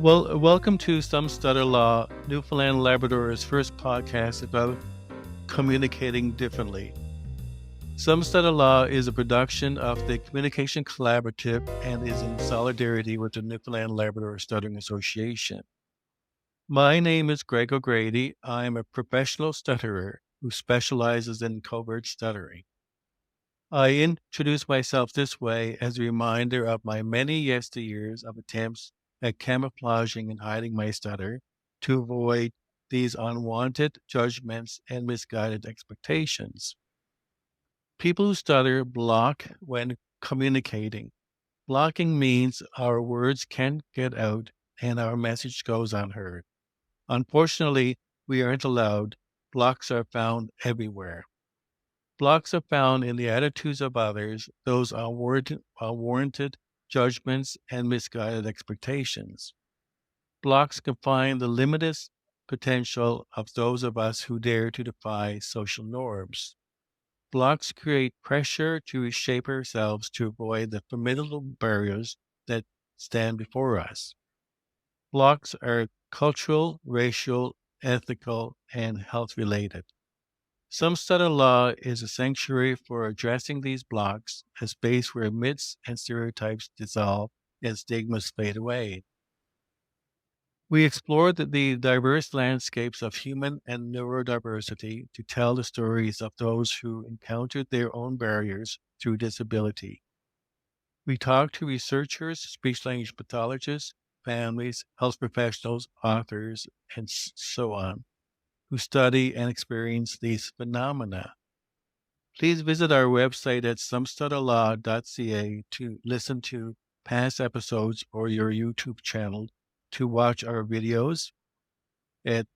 Well, welcome to Some Stutter Law, Newfoundland Labrador's first podcast about communicating differently. Some Stutter Law is a production of the Communication Collaborative and is in solidarity with the Newfoundland Labrador Stuttering Association. My name is Greg O'Grady. I am a professional stutterer who specializes in covert stuttering. I introduce myself this way as a reminder of my many yesteryears of attempts at camouflaging and hiding my stutter to avoid these unwanted judgments and misguided expectations. People who stutter block when communicating. Blocking means our words can't get out and our message goes unheard. Unfortunately, we aren't allowed. Blocks are found everywhere. Blocks are found in the attitudes of others, those unwarranted judgments and misguided expectations. Blocks confine the limitless potential of those of us who dare to defy social norms. Blocks create pressure to reshape ourselves to avoid the formidable barriers that stand before us. Blocks are cultural, racial, ethical, and health related. Some Stutter Law is a sanctuary for addressing these blocks, a space where myths and stereotypes dissolve and stigmas fade away. We explore the diverse landscapes of human and neurodiversity to tell the stories of those who encountered their own barriers through disability. We talk to researchers, speech language pathologists, families, health professionals, authors, and so on, who study and experience these phenomena. Please visit our website at somestutterlaw.ca to listen to past episodes or your YouTube channel to watch our videos at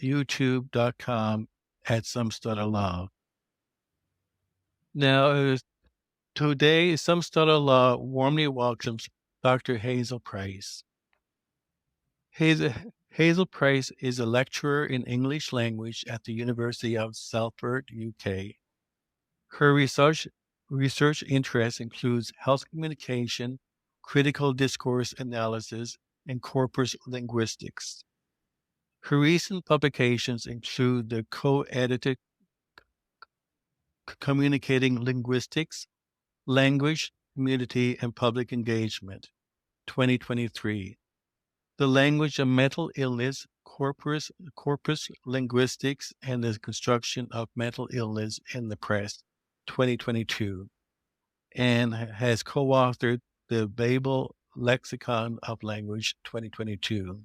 youtube.com at somestutterlaw. Now, today, Some Stutter Law warmly welcomes Dr. Hazel Price. Hazel Price is a lecturer in English language at the University of Salford, UK. Her research interest includes health communication, critical discourse analysis, and corpus linguistics. Her recent publications include the co-edited Communicating Linguistics, Language, Community, and Public Engagement, 2023. The Language of Mental Illness, Corpus Linguistics, and the Construction of Mental Illness in the Press, 2022, and has co-authored the Babel Lexicon of Language, 2022.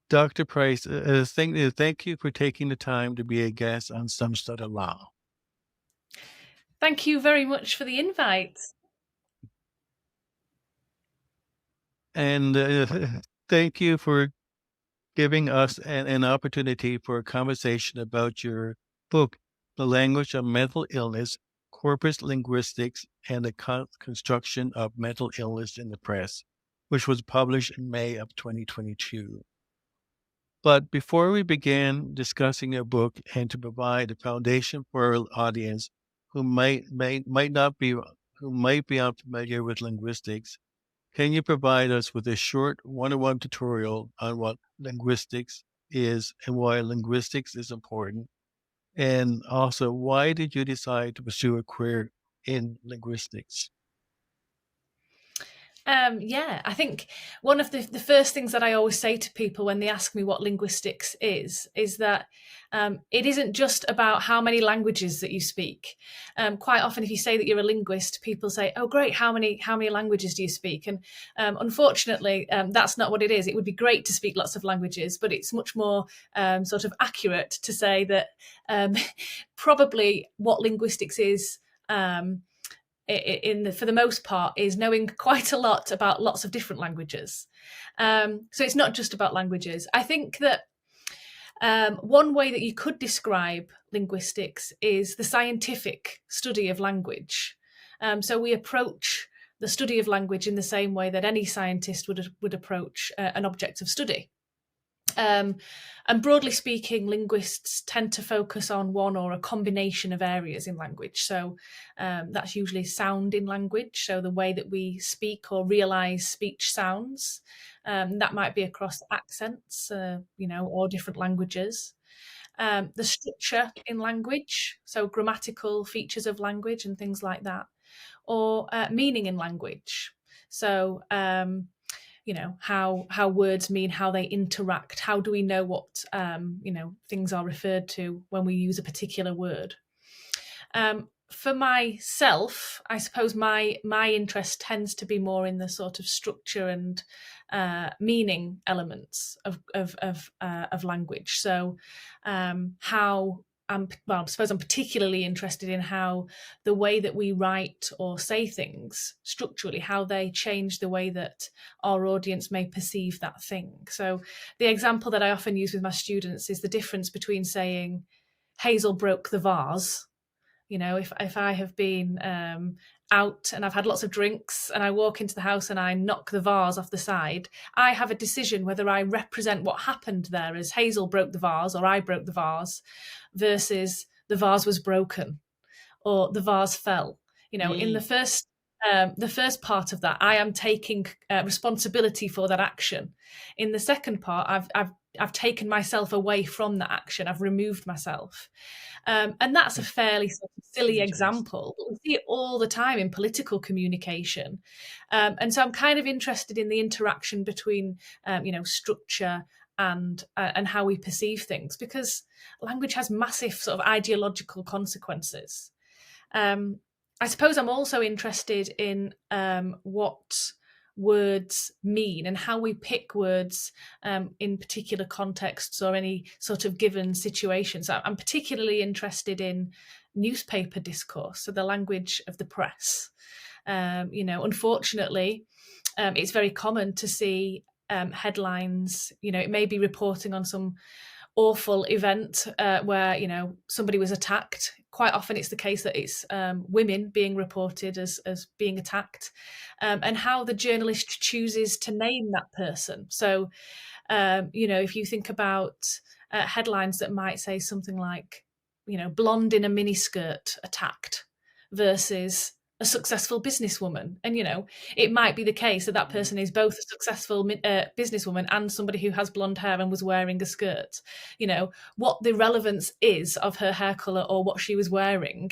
Dr. Price, thank you for taking the time to be a guest on Some Stutter Law. Thank you very much for the invite. And thank you for giving us an opportunity for a conversation about your book, The Language of Mental Illness, Corpus Linguistics, and the Construction of Mental Illness in the Press, which was published in May of 2022. But before we begin discussing your book and to provide a foundation for our audience who might be unfamiliar with linguistics, can you provide us with a short one-on-one tutorial on what linguistics is and why linguistics is important? And also, why did you decide to pursue a career in linguistics? I think one of the first things that I always say to people when they ask me what linguistics is that it isn't just about how many languages that you speak. Quite often, if you say that you're a linguist, people say, "Oh, great! How many languages do you speak?" And unfortunately, that's not what it is. It would be great to speak lots of languages, but it's much more sort of accurate to say that probably what linguistics is. For the most part, is knowing quite a lot about lots of different languages. So it's not just about languages. I think that one way that you could describe linguistics is the scientific study of language. So we approach the study of language in the same way that any scientist would approach an object of study. And broadly speaking, linguists tend to focus on one or a combination of areas in language. So that's usually sound in language, so the way that we speak or realise speech sounds. That might be across accents, or different languages. The structure in language, so grammatical features of language and things like that, or meaning in language. So how words mean, how they interact, how do we know what things are referred to when we use a particular word. For myself, I suppose my interest tends to be more in the sort of structure and meaning elements of language. So I suppose I'm particularly interested in how the way that we write or say things structurally, how they change the way that our audience may perceive that thing. So the example that I often use with my students is the difference between saying Hazel broke the vase. If I have been out and I've had lots of drinks and I walk into the house and I knock the vase off the side, I have a decision whether I represent what happened there as Hazel broke the vase or I broke the vase versus the vase was broken or the vase fell. In the first part of that, I am taking responsibility for that action. In the second part, I've taken myself away from that action. I've removed myself. And that's a fairly sort of silly example, but we see it all the time in political communication. And so I'm kind of interested in the interaction between, structure and how we perceive things, because language has massive sort of ideological consequences. I suppose I'm also interested in what words mean and how we pick words in particular contexts or any sort of given situations. I'm particularly interested in newspaper discourse, so the language of the press. Unfortunately, it's very common to see headlines. It may be reporting on some awful event where somebody was attacked. Quite often it's the case that it's women being reported as being attacked, and how the journalist chooses to name that person. So if you think about headlines that might say something like blonde in a miniskirt attacked versus a successful businesswoman, and it might be the case that person is both a successful businesswoman and somebody who has blonde hair and was wearing a skirt. What the relevance is of her hair color or what she was wearing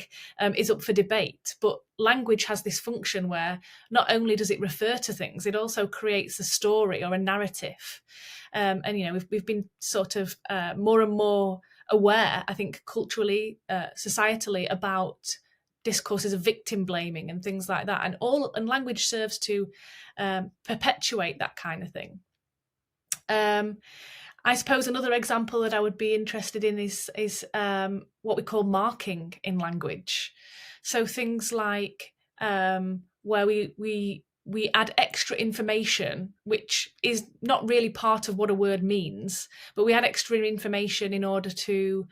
is up for debate, but language has this function where not only does it refer to things, it also creates a story or a narrative. And we've been sort of more and more aware, I think, culturally, societally, about discourses of victim blaming and things like that, and language serves to perpetuate that kind of thing. I suppose another example that I would be interested in is what we call marking in language. So things like where we add extra information, which is not really part of what a word means, but we add extra information in order to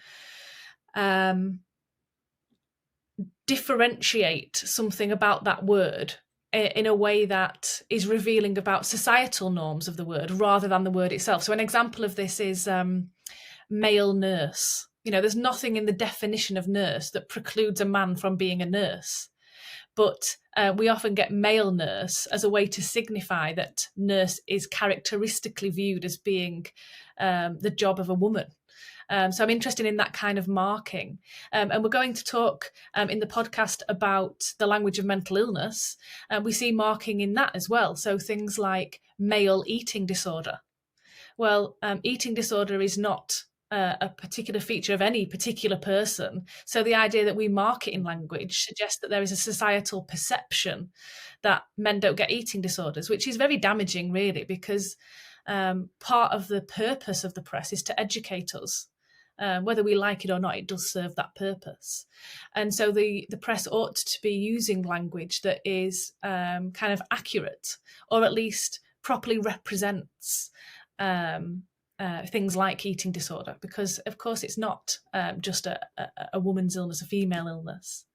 differentiate something about that word in a way that is revealing about societal norms of the word rather than the word itself. So an example of this is male nurse. There's nothing in the definition of nurse that precludes a man from being a nurse. But we often get male nurse as a way to signify that nurse is characteristically viewed as being the job of a woman. So I'm interested in that kind of marking. And we're going to talk in the podcast about the language of mental illness. We see marking in that as well. So things like male eating disorder. Well, eating disorder is not a particular feature of any particular person. So the idea that we mark it in language suggests that there is a societal perception that men don't get eating disorders, which is very damaging, really, because part of the purpose of the press is to educate us. Whether we like it or not, it does serve that purpose. And so the press ought to be using language that is kind of accurate, or at least properly represents things like eating disorder, because of course it's not just a woman's illness, a female illness.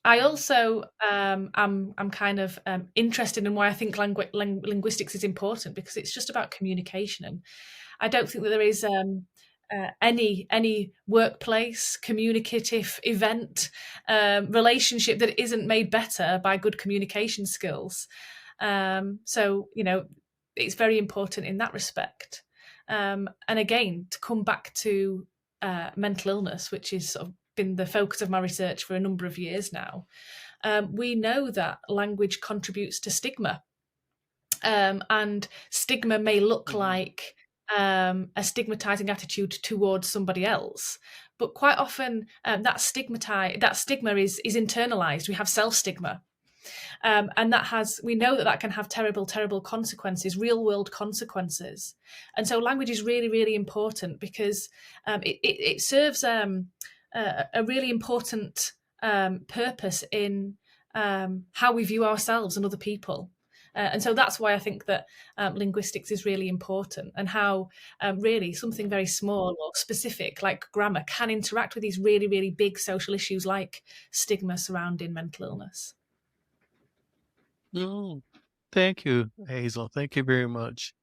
I also I'm kind of interested in why I think linguistics is important, because it's just about communication, and I don't think that there is any workplace, communicative event, relationship that isn't made better by good communication skills. So it's very important in that respect. And again, to come back to mental illness, which is sort of been the focus of my research for a number of years now, we know that language contributes to stigma. And stigma may look like a stigmatizing attitude towards somebody else, but quite often that stigma is internalized. We have self stigma, and we know that can have terrible consequences, real world consequences. And so language is really, really important, because it serves a really important purpose in how we view ourselves and other people. And so that's why I think that linguistics is really important, and how really something very small or specific like grammar can interact with these really, really big social issues like stigma surrounding mental illness. Mm, thank you, Hazel. Thank you very much.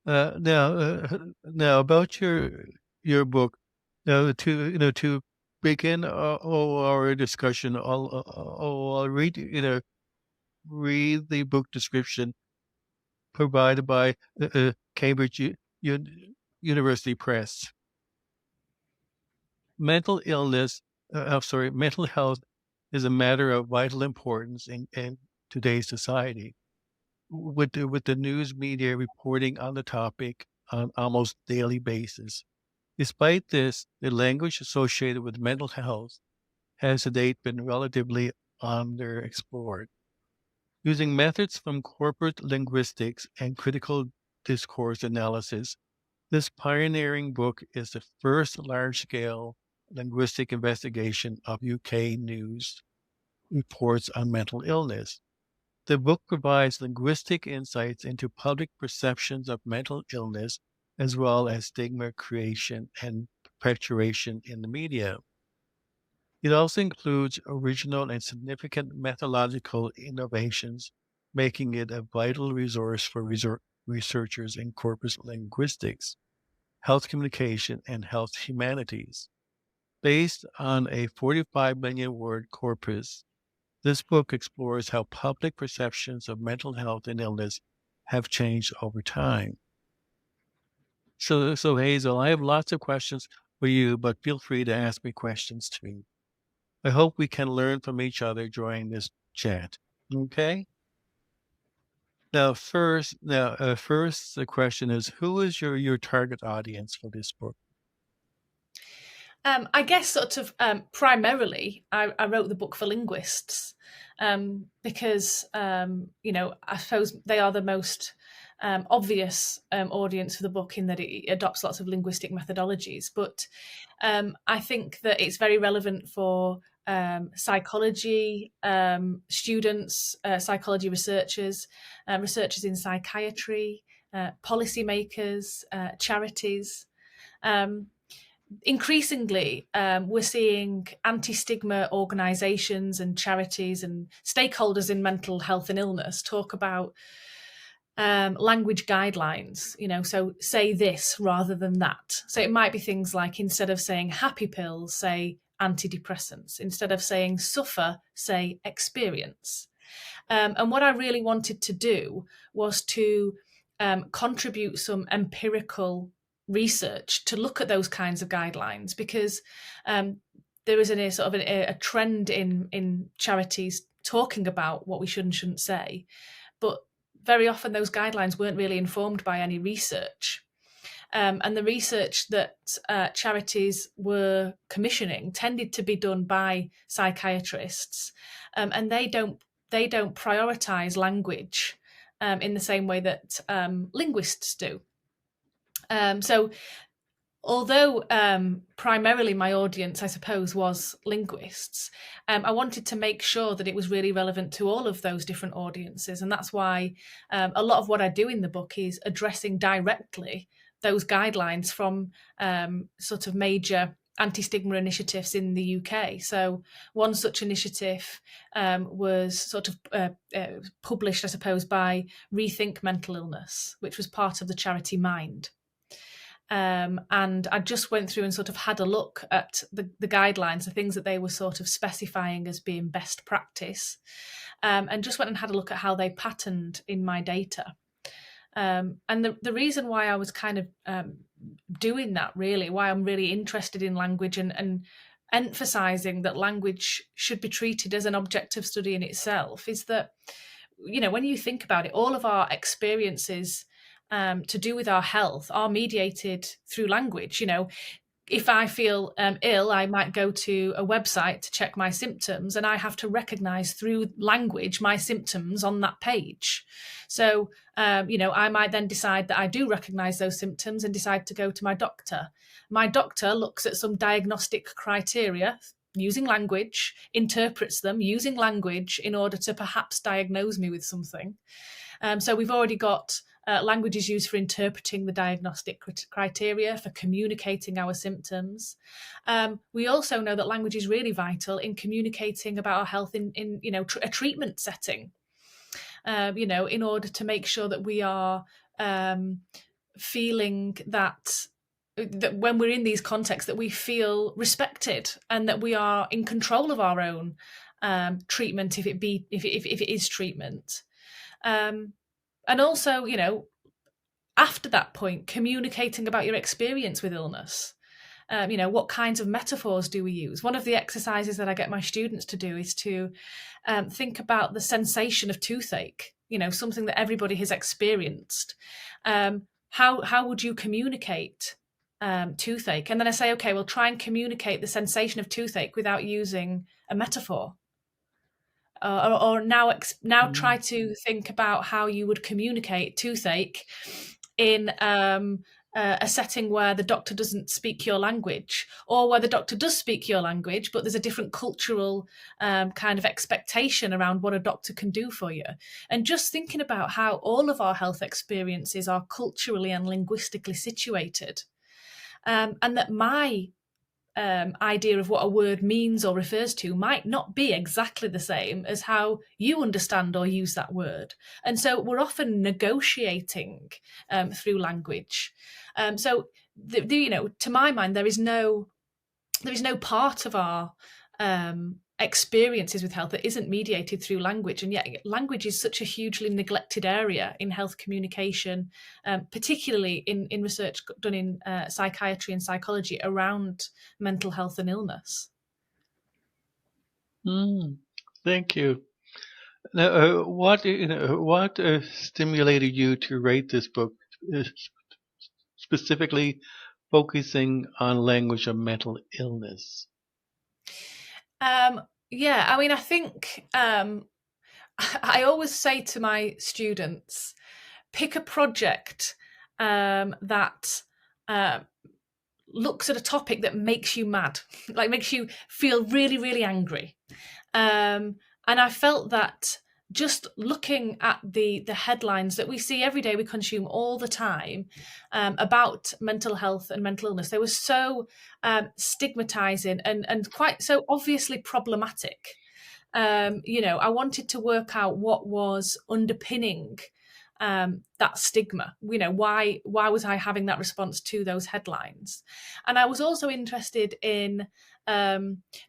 Now about your book. Now to begin our discussion, I'll read the book description provided by Cambridge University Press. Mental illness, mental health is a matter of vital importance in today's society, with the news media reporting on the topic on almost daily basis. Despite this, the language associated with mental health has to date been relatively underexplored. Using methods from corpus linguistics and critical discourse analysis, this pioneering book is the first large-scale linguistic investigation of UK news reports on mental illness. The book provides linguistic insights into public perceptions of mental illness, as well as stigma creation and perpetuation in the media. It also includes original and significant methodological innovations, making it a vital resource for researchers in corpus linguistics, health communication, and health humanities. Based on a 45 million word corpus, this book explores how public perceptions of mental health and illness have changed over time. So Hazel, I have lots of questions for you, but feel free to ask me questions too. I hope we can learn from each other during this chat. Okay. First, the question is, who is your target audience for this book? I guess sort of primarily, I wrote the book for linguists, because I suppose they are the most obvious audience for the book, in that it adopts lots of linguistic methodologies. But I think that it's very relevant for psychology students, psychology researchers, researchers in psychiatry, policymakers, charities. Increasingly, we're seeing anti-stigma organisations and charities and stakeholders in mental health and illness talk about language guidelines, so say this rather than that. So it might be things like, instead of saying happy pills, say antidepressants. Instead of saying suffer, say experience. And what I really wanted to do was to contribute some empirical research to look at those kinds of guidelines, because there is a trend in charities talking about what we should and shouldn't say, but very often those guidelines weren't really informed by any research. And the research that charities were commissioning tended to be done by psychiatrists, and they don't prioritise language in the same way that linguists do. So although primarily my audience, I suppose, was linguists, I wanted to make sure that it was really relevant to all of those different audiences. And that's why a lot of what I do in the book is addressing directly those guidelines from sort of major anti-stigma initiatives in the UK. So one such initiative was sort of published, I suppose, by Rethink Mental Illness, which was part of the charity Mind. And I just went through and sort of had a look at the guidelines, the things that they were sort of specifying as being best practice, and just went and had a look at how they patterned in my data. And the reason why I was kind of doing that, really, why I'm really interested in language and emphasizing that language should be treated as an objective study in itself, is that, you know, when you think about it, all of our experiences to do with our health are mediated through language. You know, if I feel ill, I might go to a website to check my symptoms, and I have to recognize through language my symptoms on that page. So, you know, I might then decide that I do recognize those symptoms and decide to go to my doctor. My doctor looks at some diagnostic criteria using language, interprets them using language in order to perhaps diagnose me with something. So we've already got language is used for interpreting the diagnostic criteria, for communicating our symptoms. We also know that language is really vital in communicating about our health in you know, a treatment setting. You know, in order to make sure that we are feeling that when we're in these contexts, that we feel respected and that we are in control of our own treatment, if it is treatment. And also, you know, after that point, communicating about your experience with illness. You know, what kinds of metaphors do we use? One of the exercises that I get my students to do is to think about the sensation of toothache, you know, something that everybody has experienced. How would you communicate toothache? And then I say, okay, well, try and communicate the sensation of toothache without using a metaphor. Or now try to think about how you would communicate toothache in a setting where the doctor doesn't speak your language, or where the doctor does speak your language, but there's a different cultural kind of expectation around what a doctor can do for you. And just thinking about how all of our health experiences are culturally and linguistically situated, and that my idea of what a word means or refers to might not be exactly the same as how you understand or use that word. And so we're often negotiating through language. So, you know, to my mind, there is no part of our experiences with health that isn't mediated through language. And yet language is such a hugely neglected area in health communication, particularly in research done in psychiatry and psychology around mental health and illness. Thank you. Now, what stimulated you to write this book, specifically focusing on language of mental illness? Yeah, I mean, I think I always say to my students, pick a project that looks at a topic that makes you mad, like makes you feel really, really angry. And I felt that just looking at the headlines that we see every day, we consume all the time about mental health and mental illness, they were so stigmatizing and quite so obviously problematic. You know, I wanted to work out what was underpinning that stigma. You know, why was I having that response to those headlines? And I was also interested in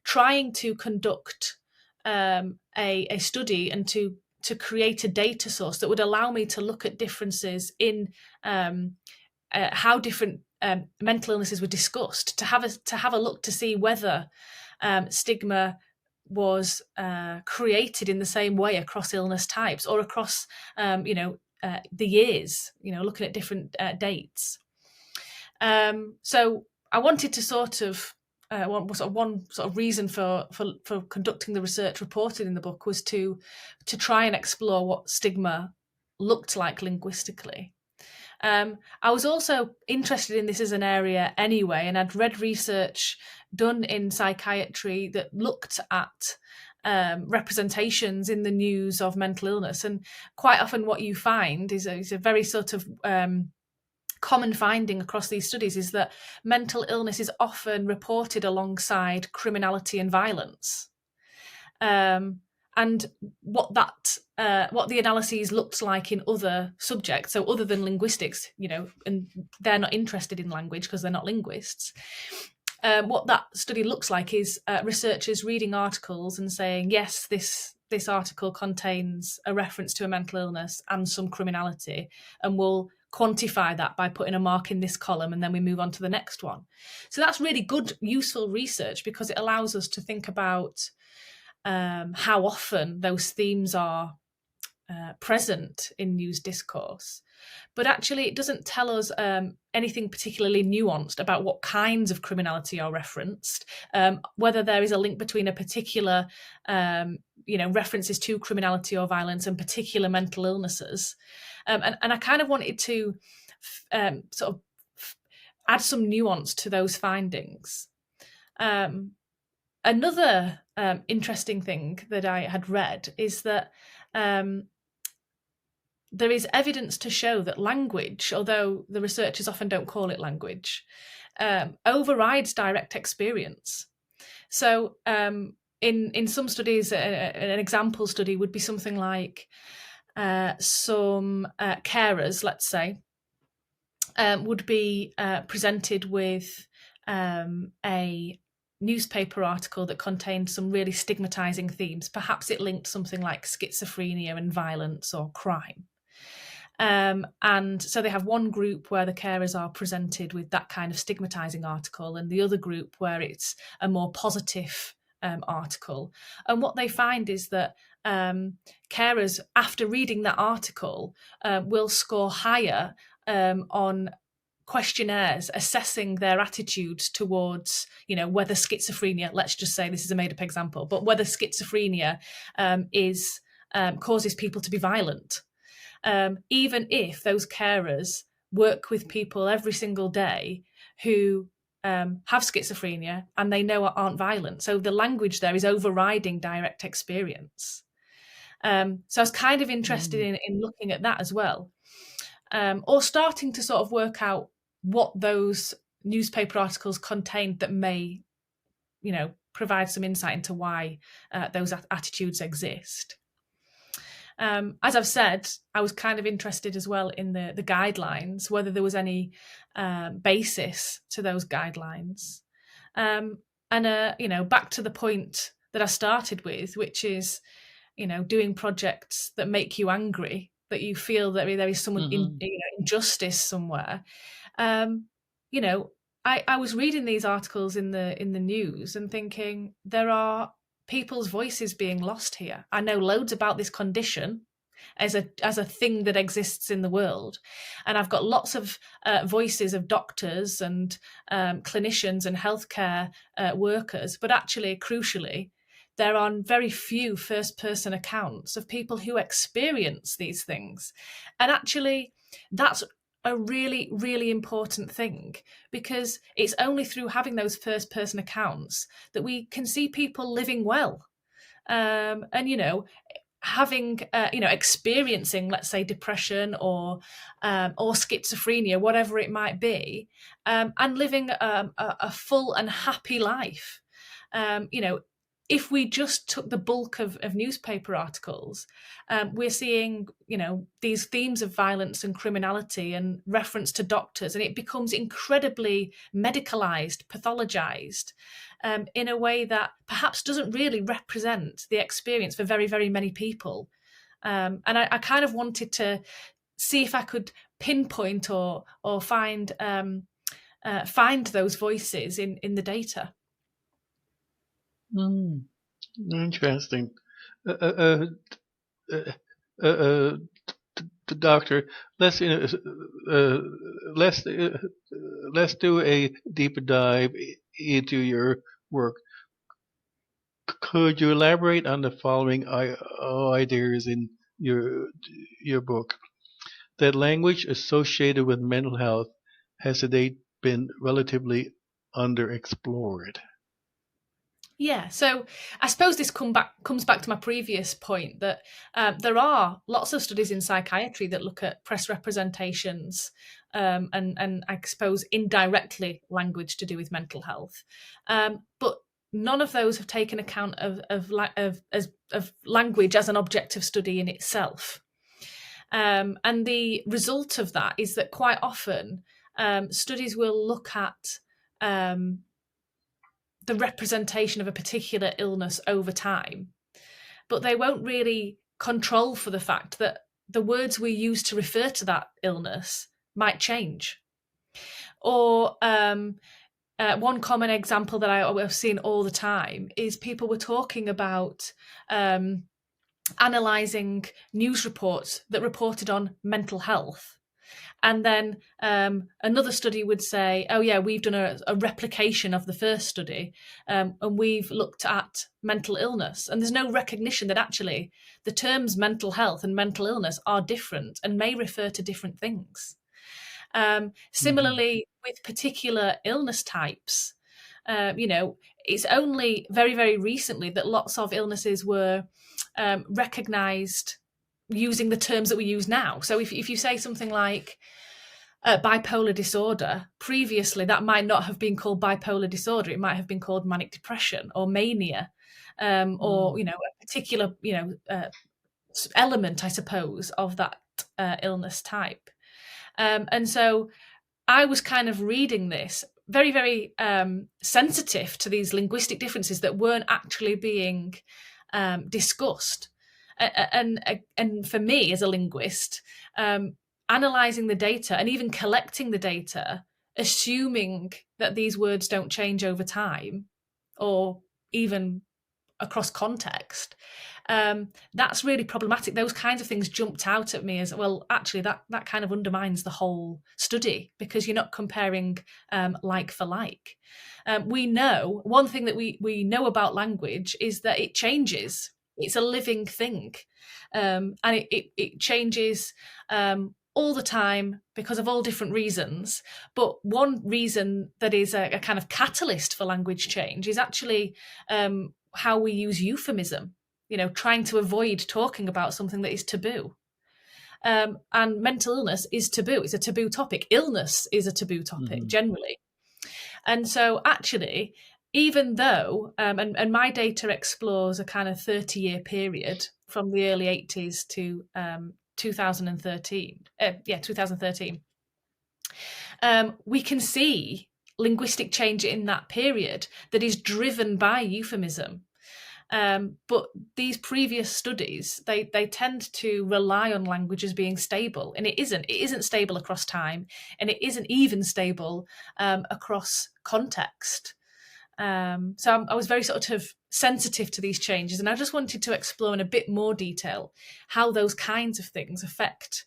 trying to conduct a study and to create a data source that would allow me to look at differences in how different mental illnesses were discussed, to have a look to see whether stigma was created in the same way across illness types or across you know, the years, you know, looking at different dates. So I wanted to sort of one reason for conducting the research reported in the book was to try and explore what stigma looked like linguistically. I was also interested in this as an area anyway, and I'd read research done in psychiatry that looked at representations in the news of mental illness, and quite often what you find is a very sort of common finding across these studies is that mental illness is often reported alongside criminality and violence. And what the analyses looked like in other subjects, so other than linguistics, and they're not interested in language because they're not linguists. What that study looks like is researchers reading articles and saying, yes, this article contains a reference to a mental illness and some criminality, and we'll quantify that by putting a mark in this column, and then we move on to the next one. So that's really good, useful research, because it allows us to think about how often those themes are present in news discourse. But actually, it doesn't tell us anything particularly nuanced about what kinds of criminality are referenced, whether there is a link between a particular, references to criminality or violence and particular mental illnesses. And I kind of wanted to sort of add some nuance to those findings. Another interesting thing that I had read is that there is evidence to show that language, although the researchers often don't call it language, overrides direct experience. So in some studies, an example study would be something like some carers, let's say, would be presented with a newspaper article that contained some really stigmatizing themes. Perhaps it linked something like schizophrenia and violence or crime. And so they have one group where the carers are presented with that kind of stigmatizing article, and the other group where it's a more positive article. And what they find is that carers, after reading that article, will score higher on questionnaires assessing their attitudes towards, whether schizophrenia, let's just say this is a made-up example, but whether schizophrenia causes people to be violent. Even if those carers work with people every single day who have schizophrenia and they know aren't violent. So the language there is overriding direct experience. So I was kind of interested in looking at that as well, or starting to sort of work out what those newspaper articles contained that may, provide some insight into why those attitudes exist. As I've said, I was kind of interested as well in the guidelines, whether there was any basis to those guidelines. And back to the point that I started with, which is, doing projects that make you angry, that you feel that there is some injustice somewhere. I was reading these articles in the news and thinking, there are people's voices being lost here. I know loads about this condition as a thing that exists in the world, and I've got lots of voices of doctors and clinicians and healthcare workers, but actually, crucially, there are very few first-person accounts of people who experience these things. And actually, that's a really, really important thing, because it's only through having those first-person accounts that we can see people living well, and having experiencing, let's say, depression or schizophrenia, whatever it might be, and living a full and happy life. If we just took the bulk of newspaper articles, we're seeing, these themes of violence and criminality and reference to doctors, and it becomes incredibly medicalized, pathologized, in a way that perhaps doesn't really represent the experience for very, very many people. And I kind of wanted to see if I could pinpoint or find those voices in the data. Interesting. Doctor, let's do a deeper dive into your work. Could you elaborate on the following ideas in your book? That language associated with mental health has to date been relatively underexplored. Yeah, so I suppose this comes back to my previous point that there are lots of studies in psychiatry that look at press representations and I suppose indirectly language to do with mental health, but none of those have taken account of language as an objective study in itself. And the result of that is that quite often studies will look at the representation of a particular illness over time, but they won't really control for the fact that the words we use to refer to that illness might change. Or one common example that I've seen all the time is people were talking about analysing news reports that reported on mental health. And then another study would say, oh, yeah, we've done a replication of the first study and we've looked at mental illness. And there's no recognition that actually the terms mental health and mental illness are different and may refer to different things. Similarly, with particular illness types, it's only very, very recently that lots of illnesses were recognised using the terms that we use now. So if you say something like bipolar disorder, previously that might not have been called bipolar disorder. It might have been called manic depression or mania, or a particular element, I suppose, of that illness type. And so I was kind of reading this very, very sensitive to these linguistic differences that weren't actually being discussed. And for me as a linguist, analysing the data and even collecting the data, assuming that these words don't change over time or even across context, that's really problematic. Those kinds of things jumped out at me as, well, actually that kind of undermines the whole study because you're not comparing like for like. We know, one thing that we know about language is that it changes. It's a living thing, and it changes all the time because of all different reasons. But one reason that is a kind of catalyst for language change is actually how we use euphemism, trying to avoid talking about something that is taboo. And mental illness is taboo. It's a taboo topic. Illness is a taboo topic generally. And so actually, even though, and my data explores a kind of 30-year period from the early 80s to 2013, we can see linguistic change in that period that is driven by euphemism. But these previous studies, they tend to rely on language as being stable, and it isn't. It isn't stable across time, and it isn't even stable across context. So I was very sort of sensitive to these changes, and I just wanted to explore in a bit more detail how those kinds of things affect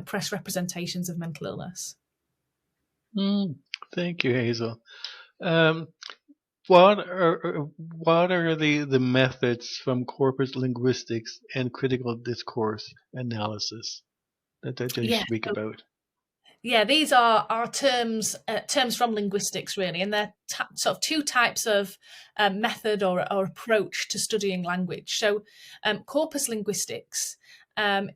press representations of mental illness. Thank you, Hazel. What are the methods from corpus linguistics and critical discourse analysis that you speak about? Yeah, these are terms from linguistics, really, and they're sort of two types of method or approach to studying language. So corpus linguistics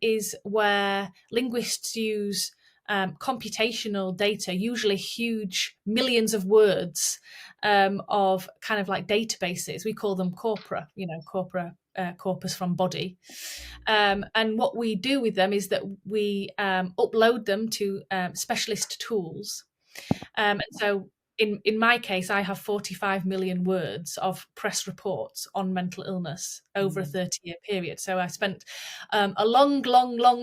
is where linguists use computational data, usually huge millions of words of kind of like databases. We call them corpora, corpus from body. And what we do with them is that we upload them to specialist tools. And so in my case, I have 45 million words of press reports on mental illness over a 30-year period. So I spent a long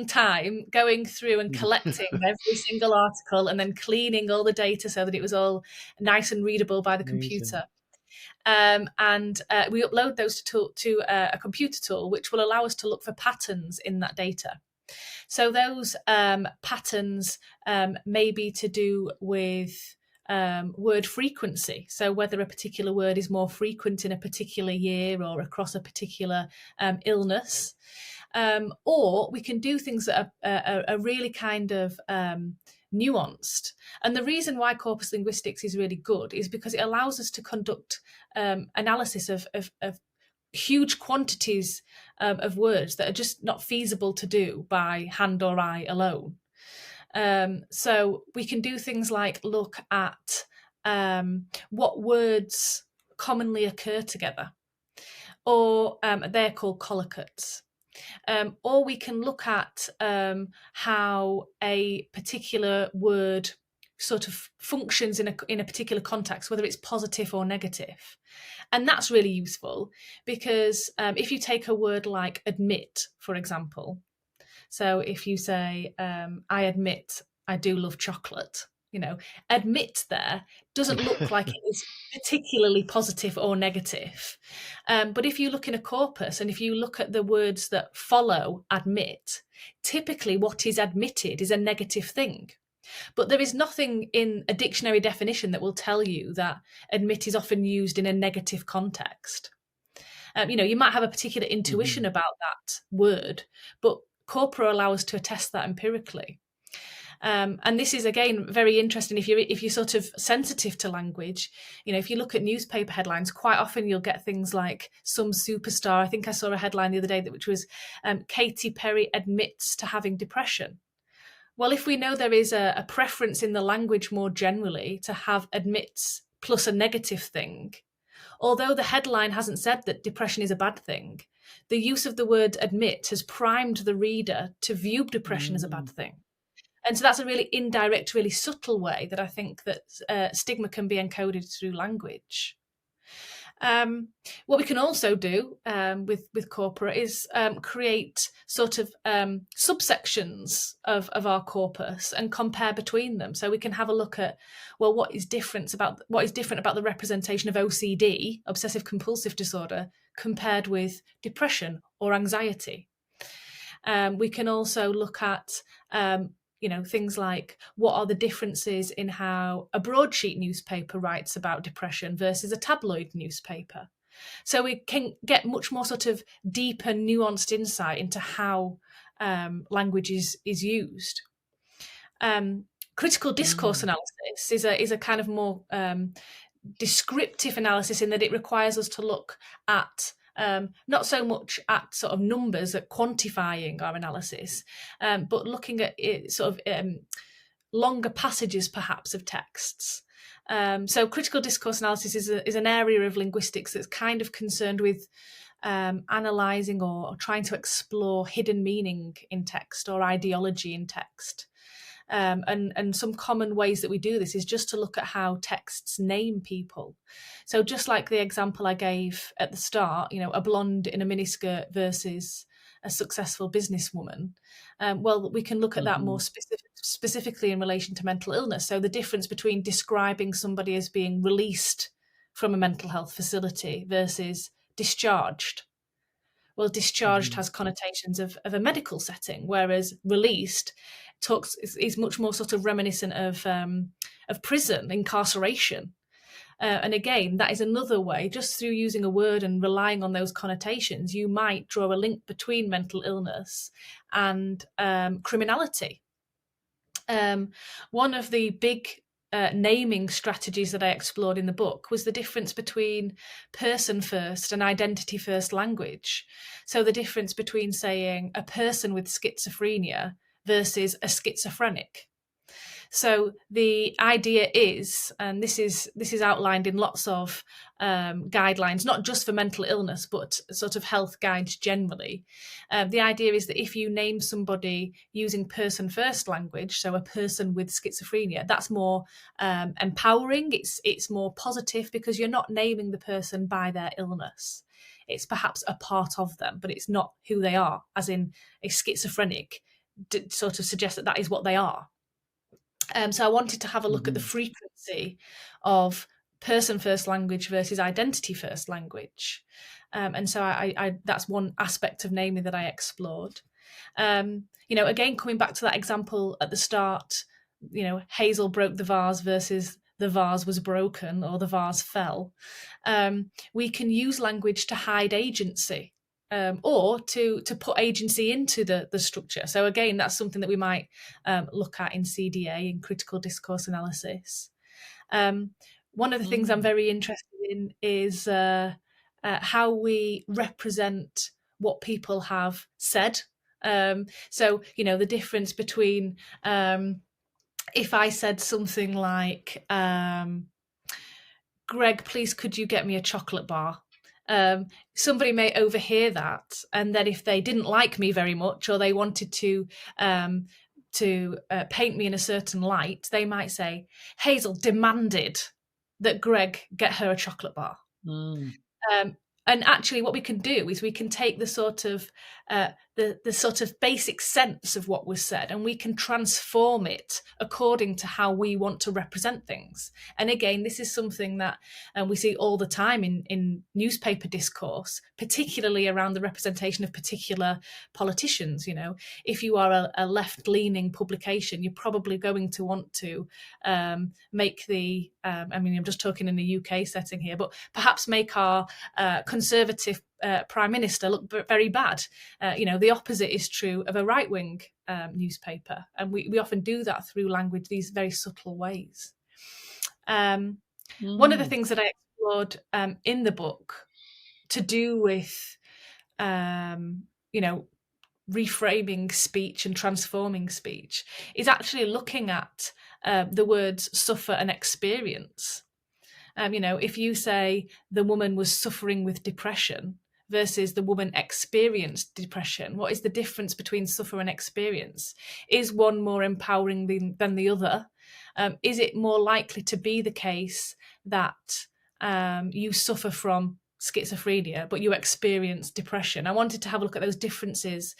time going through and collecting every single article and then cleaning all the data so that it was all nice and readable by the computer. And we upload those to a computer tool, which will allow us to look for patterns in that data. So those patterns may be to do with word frequency. So whether a particular word is more frequent in a particular year or across a particular illness. Or we can do things that are really kind of nuanced. And the reason why corpus linguistics is really good is because it allows us to conduct analysis of huge quantities of words that are just not feasible to do by hand or eye alone. So we can do things like look at what words commonly occur together, or they're called collocates. Or we can look at how a particular word sort of functions in a particular context, whether it's positive or negative. And that's really useful because if you take a word like admit, for example, so if you say, I admit I do love chocolate, admit there doesn't look like it is particularly positive or negative. But if you look in a corpus and if you look at the words that follow admit, typically what is admitted is a negative thing. But there is nothing in a dictionary definition that will tell you that admit is often used in a negative context. You might have a particular intuition about that word, but corpora allow us to attest that empirically. And this is, again, very interesting if you're sort of sensitive to language. If you look at newspaper headlines, quite often you'll get things like some superstar. I think I saw a headline the other day which was Katy Perry admits to having depression. Well, if we know there is a preference in the language more generally to have admits plus a negative thing, although the headline hasn't said that depression is a bad thing, the use of the word admit has primed the reader to view depression as a bad thing. And so that's a really indirect, really subtle way that I think that stigma can be encoded through language. What we can also do with corpora is create sort of subsections of our corpus and compare between them. So we can have a look at, well, what is different about the representation of OCD, obsessive compulsive disorder, compared with depression or anxiety. We can also look at things like what are the differences in how a broadsheet newspaper writes about depression versus a tabloid newspaper. So we can get much more sort of deeper, nuanced insight into how language is used. Critical discourse analysis is a kind of more descriptive analysis in that it requires us to look at not so much at sort of numbers, at quantifying our analysis, but looking at it, sort of longer passages perhaps of texts. So critical discourse analysis is an area of linguistics that's kind of concerned with analysing or trying to explore hidden meaning in text or ideology in text. And some common ways that we do this is just to look at how texts name people. So just like the example I gave at the start, a blonde in a miniskirt versus a successful businesswoman. Well, we can look at that more specifically in relation to mental illness. So the difference between describing somebody as being released from a mental health facility versus discharged. Well, discharged has connotations of a medical setting, whereas released is much more sort of reminiscent of prison, incarceration. And again, that is another way, just through using a word and relying on those connotations, you might draw a link between mental illness and criminality. One of the big naming strategies that I explored in the book was the difference between person first and identity first language. So the difference between saying a person with schizophrenia versus a schizophrenic. So the idea is, and this is outlined in lots of guidelines, not just for mental illness, but sort of health guides generally. The idea is that if you name somebody using person first language, so a person with schizophrenia, that's more empowering. It's more positive because you're not naming the person by their illness. It's perhaps a part of them, but it's not who they are, as in a schizophrenic sort of suggests that is what they are. So I wanted to have a look at the frequency of person first language versus identity first language. And so I that's one aspect of naming that I explored. Again, coming back to that example at the start, Hazel broke the vase versus the vase was broken or the vase fell. We can use language to hide agency. or to put agency into the structure. So again, that's something that we might look at in CDA, in critical discourse analysis. One of the things I'm very interested in is how we represent what people have said. So, the difference between if I said something like, Greg, please could you get me a chocolate bar? Somebody may overhear that, and then if they didn't like me very much, or they wanted to paint me in a certain light, they might say, Hazel demanded that Greg get her a chocolate bar. And actually, what we can do is we can take the sort of the sort of basic sense of what was said, and we can transform it according to how we want to represent things. And again, this is something that we see all the time in newspaper discourse, particularly around the representation of particular politicians. If you are a left-leaning publication, you're probably going to want to make the I'm just talking in the UK setting here, but perhaps make our Conservative Prime Minister look very bad. The opposite is true of a right-wing newspaper, and we often do that through language, these very subtle ways. One of the things that I explored in the book to do with reframing speech and transforming speech is actually looking at the words suffer and experience. If you say the woman was suffering with depression versus the woman experienced depression, what is the difference between suffer and experience? Is one more empowering than the other? Is it more likely to be the case that you suffer from schizophrenia, but you experience depression? I wanted to have a look at those differences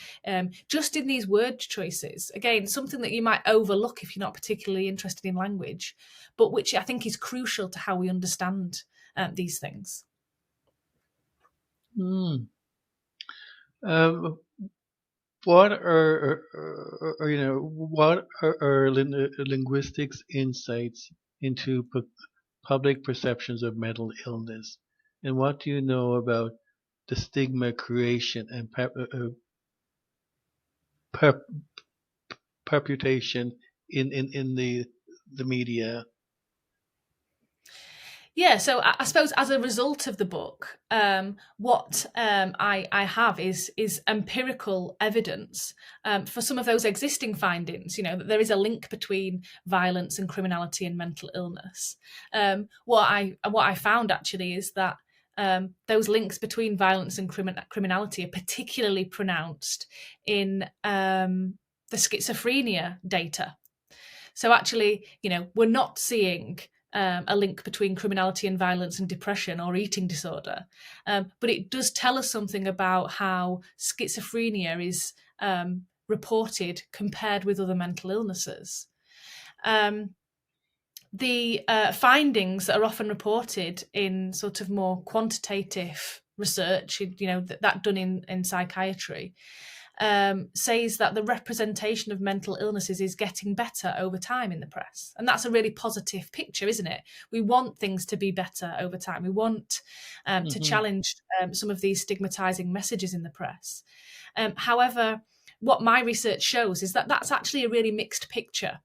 just in these word choices. Again, something that you might overlook if you're not particularly interested in language, but which I think is crucial to how we understand these things. What are linguistics insights into public perceptions of mental illness, and what do you know about the stigma creation and perpetuation in the media? Yeah, so I suppose as a result of the book, what I have is empirical evidence for some of those existing findings. That there is a link between violence and criminality and mental illness. What I found actually is that those links between violence and criminality are particularly pronounced in the schizophrenia data. So actually, we're not seeing a link between criminality and violence and depression or eating disorder. But it does tell us something about how schizophrenia is reported compared with other mental illnesses. The findings that are often reported in sort of more quantitative research, that done in psychiatry, says that the representation of mental illnesses is getting better over time in the press. And that's a really positive picture, isn't it? We want things to be better over time. We want to challenge some of these stigmatizing messages in the press. However, what my research shows is that that's actually a really mixed picture.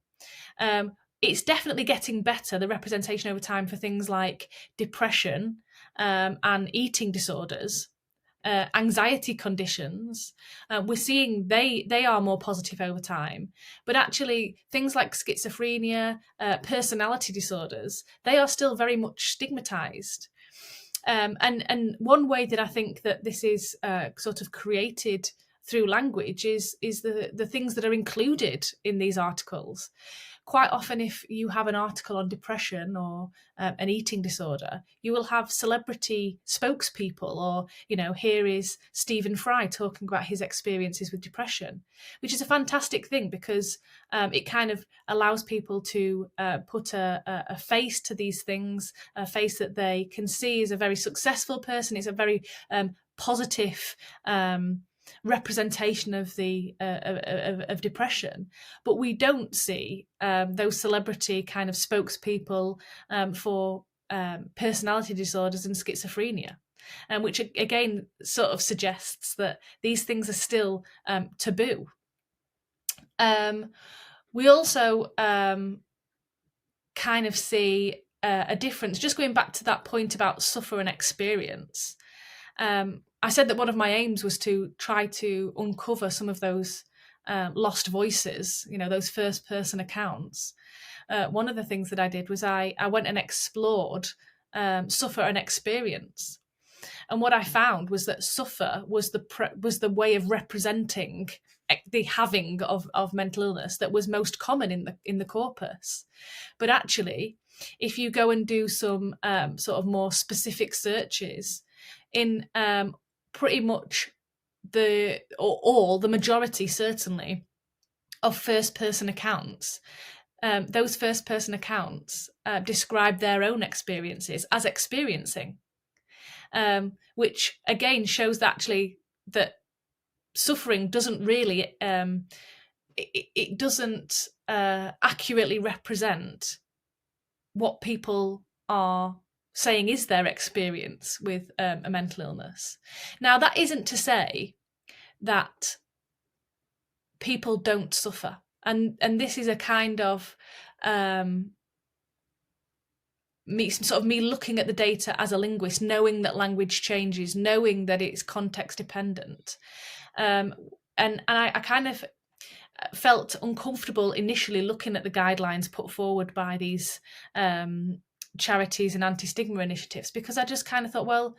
It's definitely getting better, the representation over time for things like depression and eating disorders. Anxiety conditions, we're seeing they are more positive over time. But actually, things like schizophrenia, personality disorders, they are still very much stigmatized. And one way that I think that this is sort of created through language is the things that are included in these articles. Quite often, if you have an article on depression or an eating disorder, you will have celebrity spokespeople, or, here is Stephen Fry talking about his experiences with depression, which is a fantastic thing because it kind of allows people to put a face to these things, a face that they can see as a very successful person. It's a very positive representation of the of depression, but we don't see those celebrity kind of spokespeople for personality disorders and schizophrenia. which again sort of suggests that these things are still taboo. We also kind of see a difference, just going back to that point about suffer and experience. I said that one of my aims was to try to uncover some of those lost voices, those first person accounts. One of the things that I did was I went and explored suffer and experience. And what I found was that suffer was the way of representing the having of mental illness that was most common in the corpus. But actually, if you go and do some sort of more specific searches in pretty much the majority, certainly, of first person accounts, those first person accounts describe their own experiences as experiencing. Which again shows that actually that suffering doesn't really it doesn't accurately represent what people are saying is their experience with a mental illness. Now, that isn't to say that people don't suffer, and this is a kind of me looking at the data as a linguist, knowing that language changes, knowing that it's context dependent. And I kind of felt uncomfortable initially looking at the guidelines put forward by these charities and anti-stigma initiatives, because I just kind of thought, well,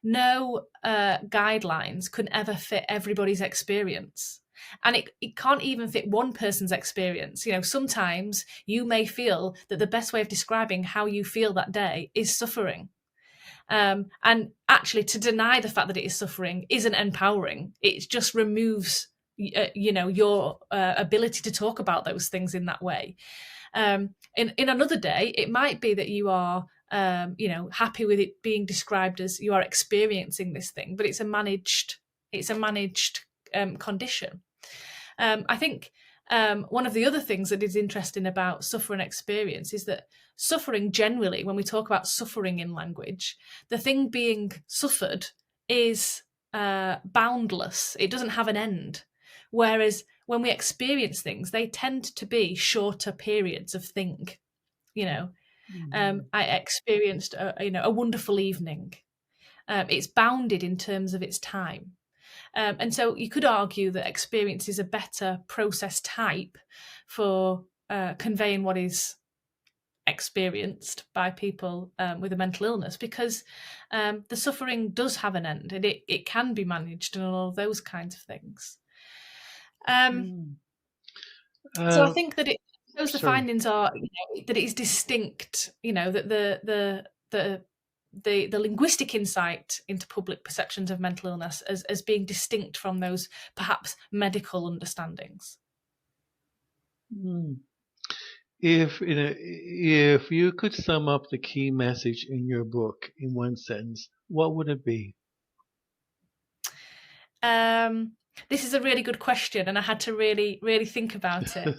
no guidelines could ever fit everybody's experience. And it can't even fit one person's experience. Sometimes you may feel that the best way of describing how you feel that day is suffering. And actually, to deny the fact that it is suffering isn't empowering. It just removes, your ability to talk about those things in that way. In another day, it might be that you are, happy with it being described as you are experiencing this thing, but it's a managed condition. I think one of the other things that is interesting about suffer and experience is that suffering generally, when we talk about suffering in language, the thing being suffered is boundless. It doesn't have an end. Whereas when we experience things, they tend to be shorter periods of thing. I experienced a wonderful evening. It's bounded in terms of its time. And so you could argue that experience is a better process type for conveying what is experienced by people with a mental illness, because the suffering does have an end, and it can be managed and all of those kinds of things. So I think that the findings are that it is distinct, that the linguistic insight into public perceptions of mental illness as being distinct from those perhaps medical understandings. If you could sum up the key message in your book in one sentence, what would it be? This is a really good question, and I had to really, really think about it.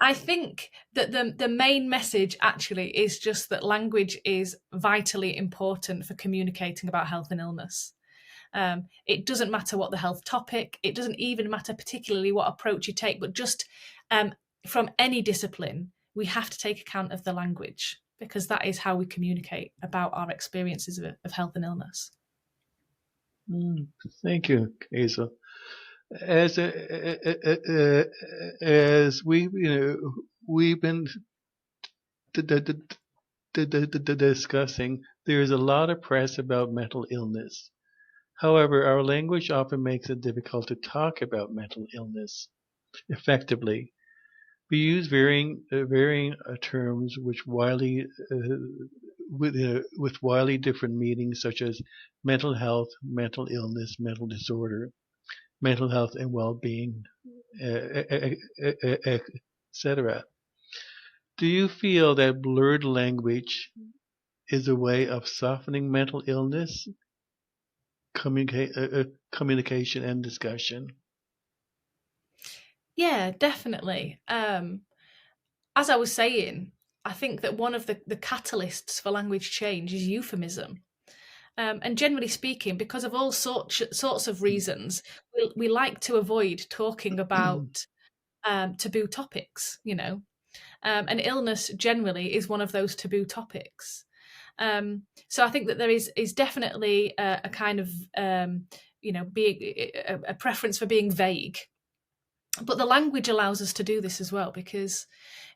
I think that the main message actually is just that language is vitally important for communicating about health and illness. It doesn't matter what the health topic, it doesn't even matter particularly what approach you take, but just from any discipline, we have to take account of the language, because that is how we communicate about our experiences of health and illness. Thank you, Hazel. As we've been discussing, there is a lot of press about mental illness. However, our language often makes it difficult to talk about mental illness effectively. We use varying terms which with widely different meanings, such as mental health, mental illness, mental disorder, mental health and well-being, etc. Do you feel that blurred language is a way of softening mental illness, communication, and discussion? Yeah, definitely. As I was saying, I think that one of the catalysts for language change is euphemism. And generally speaking, because of all sorts of reasons, we like to avoid talking about taboo topics, and illness generally is one of those taboo topics. So I think that there is definitely a kind of being a preference for being vague, but the language allows us to do this as well, because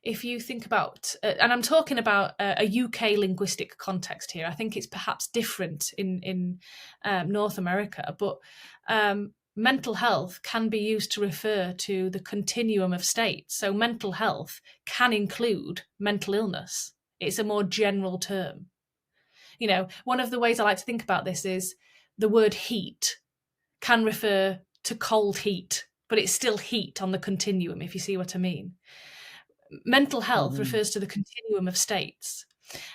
if you think about, and I'm talking about a UK linguistic context here, I think it's perhaps different in North America, but mental health can be used to refer to the continuum of states. So mental health can include mental illness. It's a more general term. One of the ways I like to think about this is the word heat can refer to cold heat, but it's still heat on the continuum, if you see what I mean. Mental health refers to the continuum of states.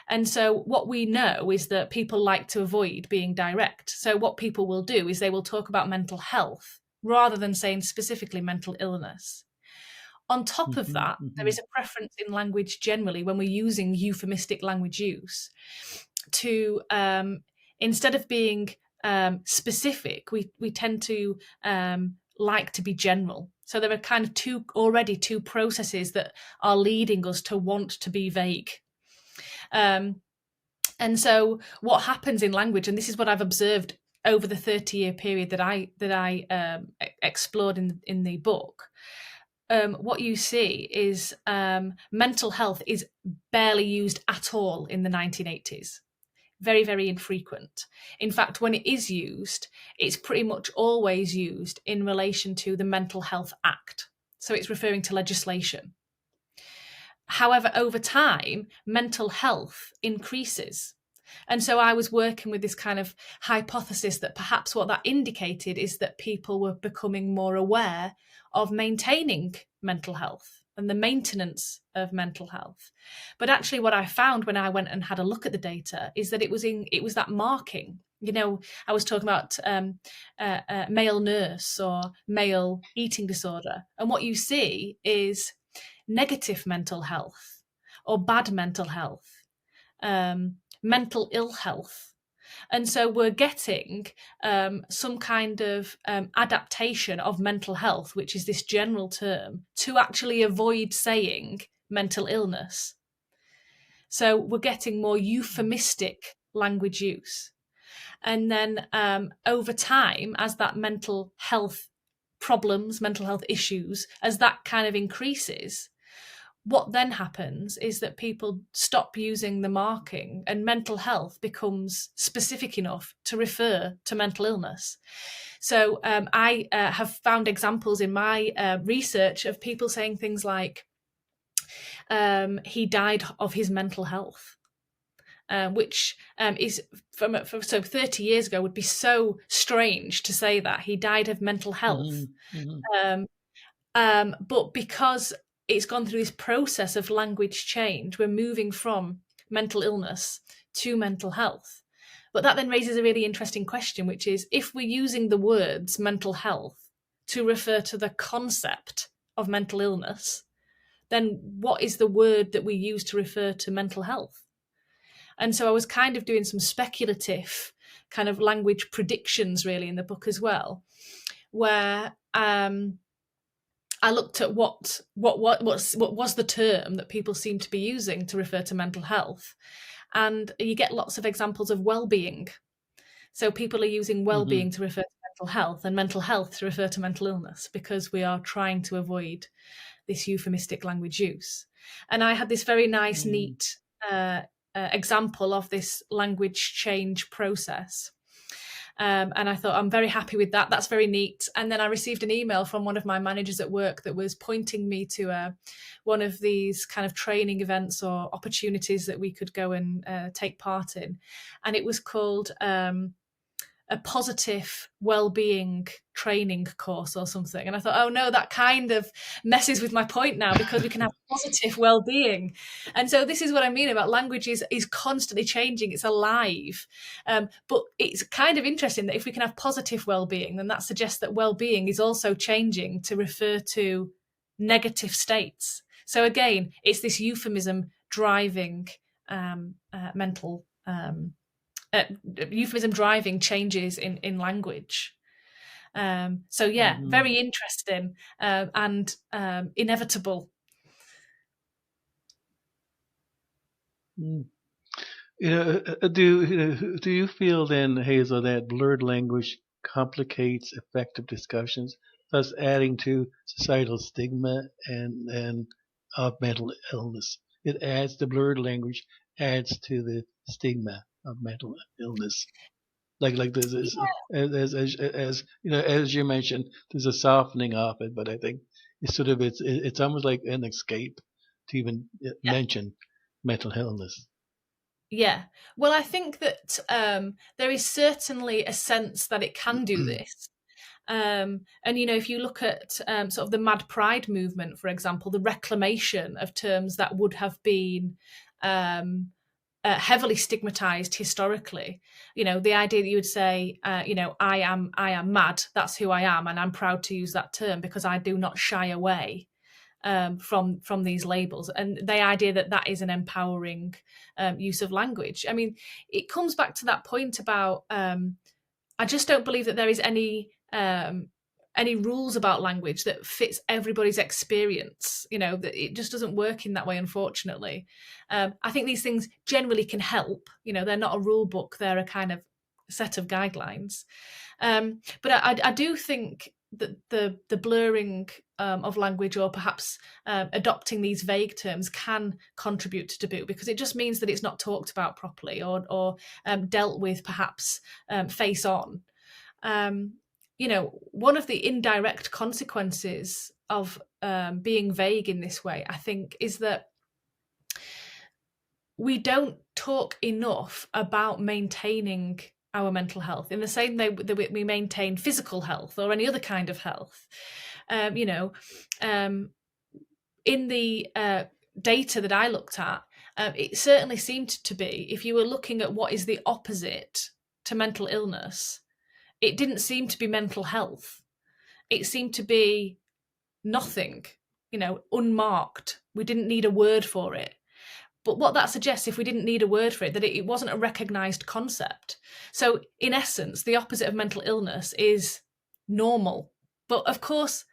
And so what we know is that people like to avoid being direct. So what people will do is they will talk about mental health rather than saying specifically mental illness. On top of that, there is a preference in language generally when we're using euphemistic language use to, instead of being specific, we tend to like to be general. So there are kind of two processes that are leading us to want to be vague. And so what happens in language, and this is what I've observed over the 30-year period that I explored in the book, what you see is mental health is barely used at all in the 1980s. Very, very infrequent. In fact, when it is used, it's pretty much always used in relation to the Mental Health Act. So it's referring to legislation. However, over time, mental health increases. And so I was working with this kind of hypothesis that perhaps what that indicated is that people were becoming more aware of maintaining mental health and the maintenance of mental health. But actually what I found when I went and had a look at the data is that it was that marking. I was talking about male nurse or male eating disorder. And what you see is negative mental health or bad mental health, mental ill health. And so we're getting some kind of adaptation of mental health, which is this general term, to actually avoid saying mental illness. So we're getting more euphemistic language use. And then over time, as that mental health problems, mental health issues, as that kind of increases, what then happens is that people stop using the marking and mental health becomes specific enough to refer to mental illness. So I have found examples in my research of people saying things like, he died of his mental health. Which is so 30 years ago would be so strange to say that he died of mental health. But because it's gone through this process of language change, we're moving from mental illness to mental health. But that then raises a really interesting question, which is, if we're using the words mental health to refer to the concept of mental illness, then what is the word that we use to refer to mental health? And so I was kind of doing some speculative kind of language predictions really in the book as well, where I looked at what was the term that people seem to be using to refer to mental health. And you get lots of examples of well-being. So people are using well-being to refer to mental health and mental health to refer to mental illness, because we are trying to avoid this euphemistic language use. And I had this very nice, neat example of this language change process. And I thought, I'm very happy with that. That's very neat. And then I received an email from one of my managers at work that was pointing me to one of these kind of training events or opportunities that we could go and take part in. And it was called a positive well-being training course or something. And I thought, oh no, that kind of messes with my point now, because we can have positive well-being. And so this is what I mean about language is constantly changing. It's alive. But it's kind of interesting that if we can have positive well-being, then that suggests that well-being is also changing to refer to negative states. So again, it's this euphemism driving mental euphemism driving changes in language. So yeah, very interesting and inevitable. Do you feel then, Hazel, that blurred language complicates effective discussions, thus adding to societal stigma and of mental illness? It adds the blurred language adds to the stigma of mental illness. Like this is as as you mentioned, there's a softening of it, but I think it's almost like an escape to even mention mental illness. Yeah. Well, I think that there is certainly a sense that it can do this. And, if you look at sort of the Mad Pride movement, for example, the reclamation of terms that would have been heavily stigmatized historically, the idea that you would say, I am mad, that's who I am, and I'm proud to use that term because I do not shy away from these labels, and the idea that that is an empowering use of language. I mean, it comes back to that point about I just don't believe that there is any rules about language that fits everybody's experience. That it just doesn't work in that way, unfortunately. I think these things generally can help. They're not a rule book; they're a kind of set of guidelines. But I do think that the blurring of language, or perhaps adopting these vague terms, can contribute to taboo, because it just means that it's not talked about properly or dealt with perhaps face on. One of the indirect consequences of being vague in this way, I think, is that we don't talk enough about maintaining our mental health in the same way that we maintain physical health or any other kind of health. In the data that I looked at, it certainly seemed to be, if you were looking at what is the opposite to mental illness, it didn't seem to be mental health. It seemed to be nothing, unmarked. We didn't need a word for it. But what that suggests, if we didn't need a word for it, that it wasn't a recognised concept. So in essence, the opposite of mental illness is normal. But of course,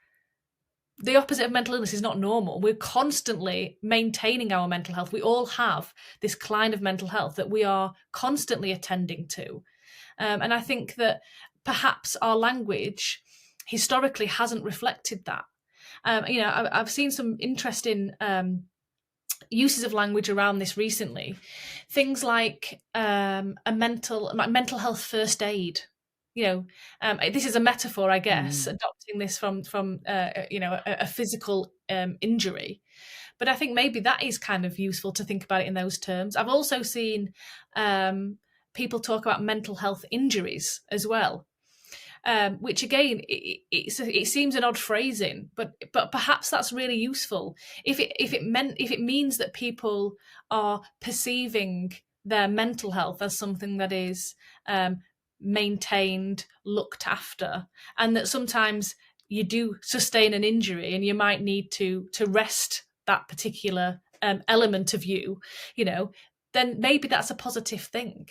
the opposite of mental illness is not normal. We're constantly maintaining our mental health. We all have this client of mental health that we are constantly attending to. And I think that perhaps our language historically hasn't reflected that. I've seen some interesting uses of language around this recently. Things like mental health first aid. This is a metaphor, I guess, adopting this from a physical injury. But I think maybe that is kind of useful to think about it in those terms. I've also seen people talk about mental health injuries as well, which again, it seems an odd phrasing, but perhaps that's really useful if it means that people are perceiving their mental health as something that is maintained, looked after, and that sometimes you do sustain an injury and you might need to rest that particular element of you, then maybe that's a positive thing.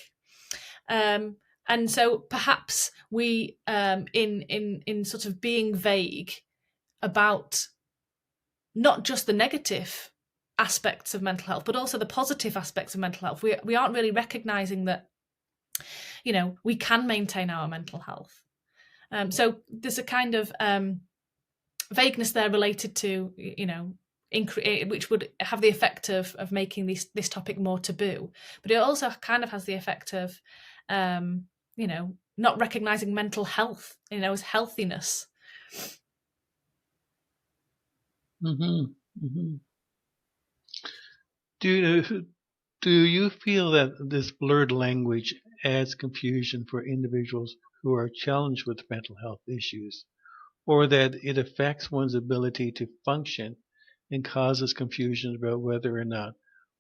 And so perhaps we, in sort of being vague about not just the negative aspects of mental health, but also the positive aspects of mental health, we aren't really recognising that, we can maintain our mental health. So there's a kind of vagueness there related to, which would have the effect of making this topic more taboo. But it also kind of has the effect of, not recognizing mental health, as healthiness. Do you feel that this blurred language adds confusion for individuals who are challenged with mental health issues, or that it affects one's ability to function and causes confusion about whether or not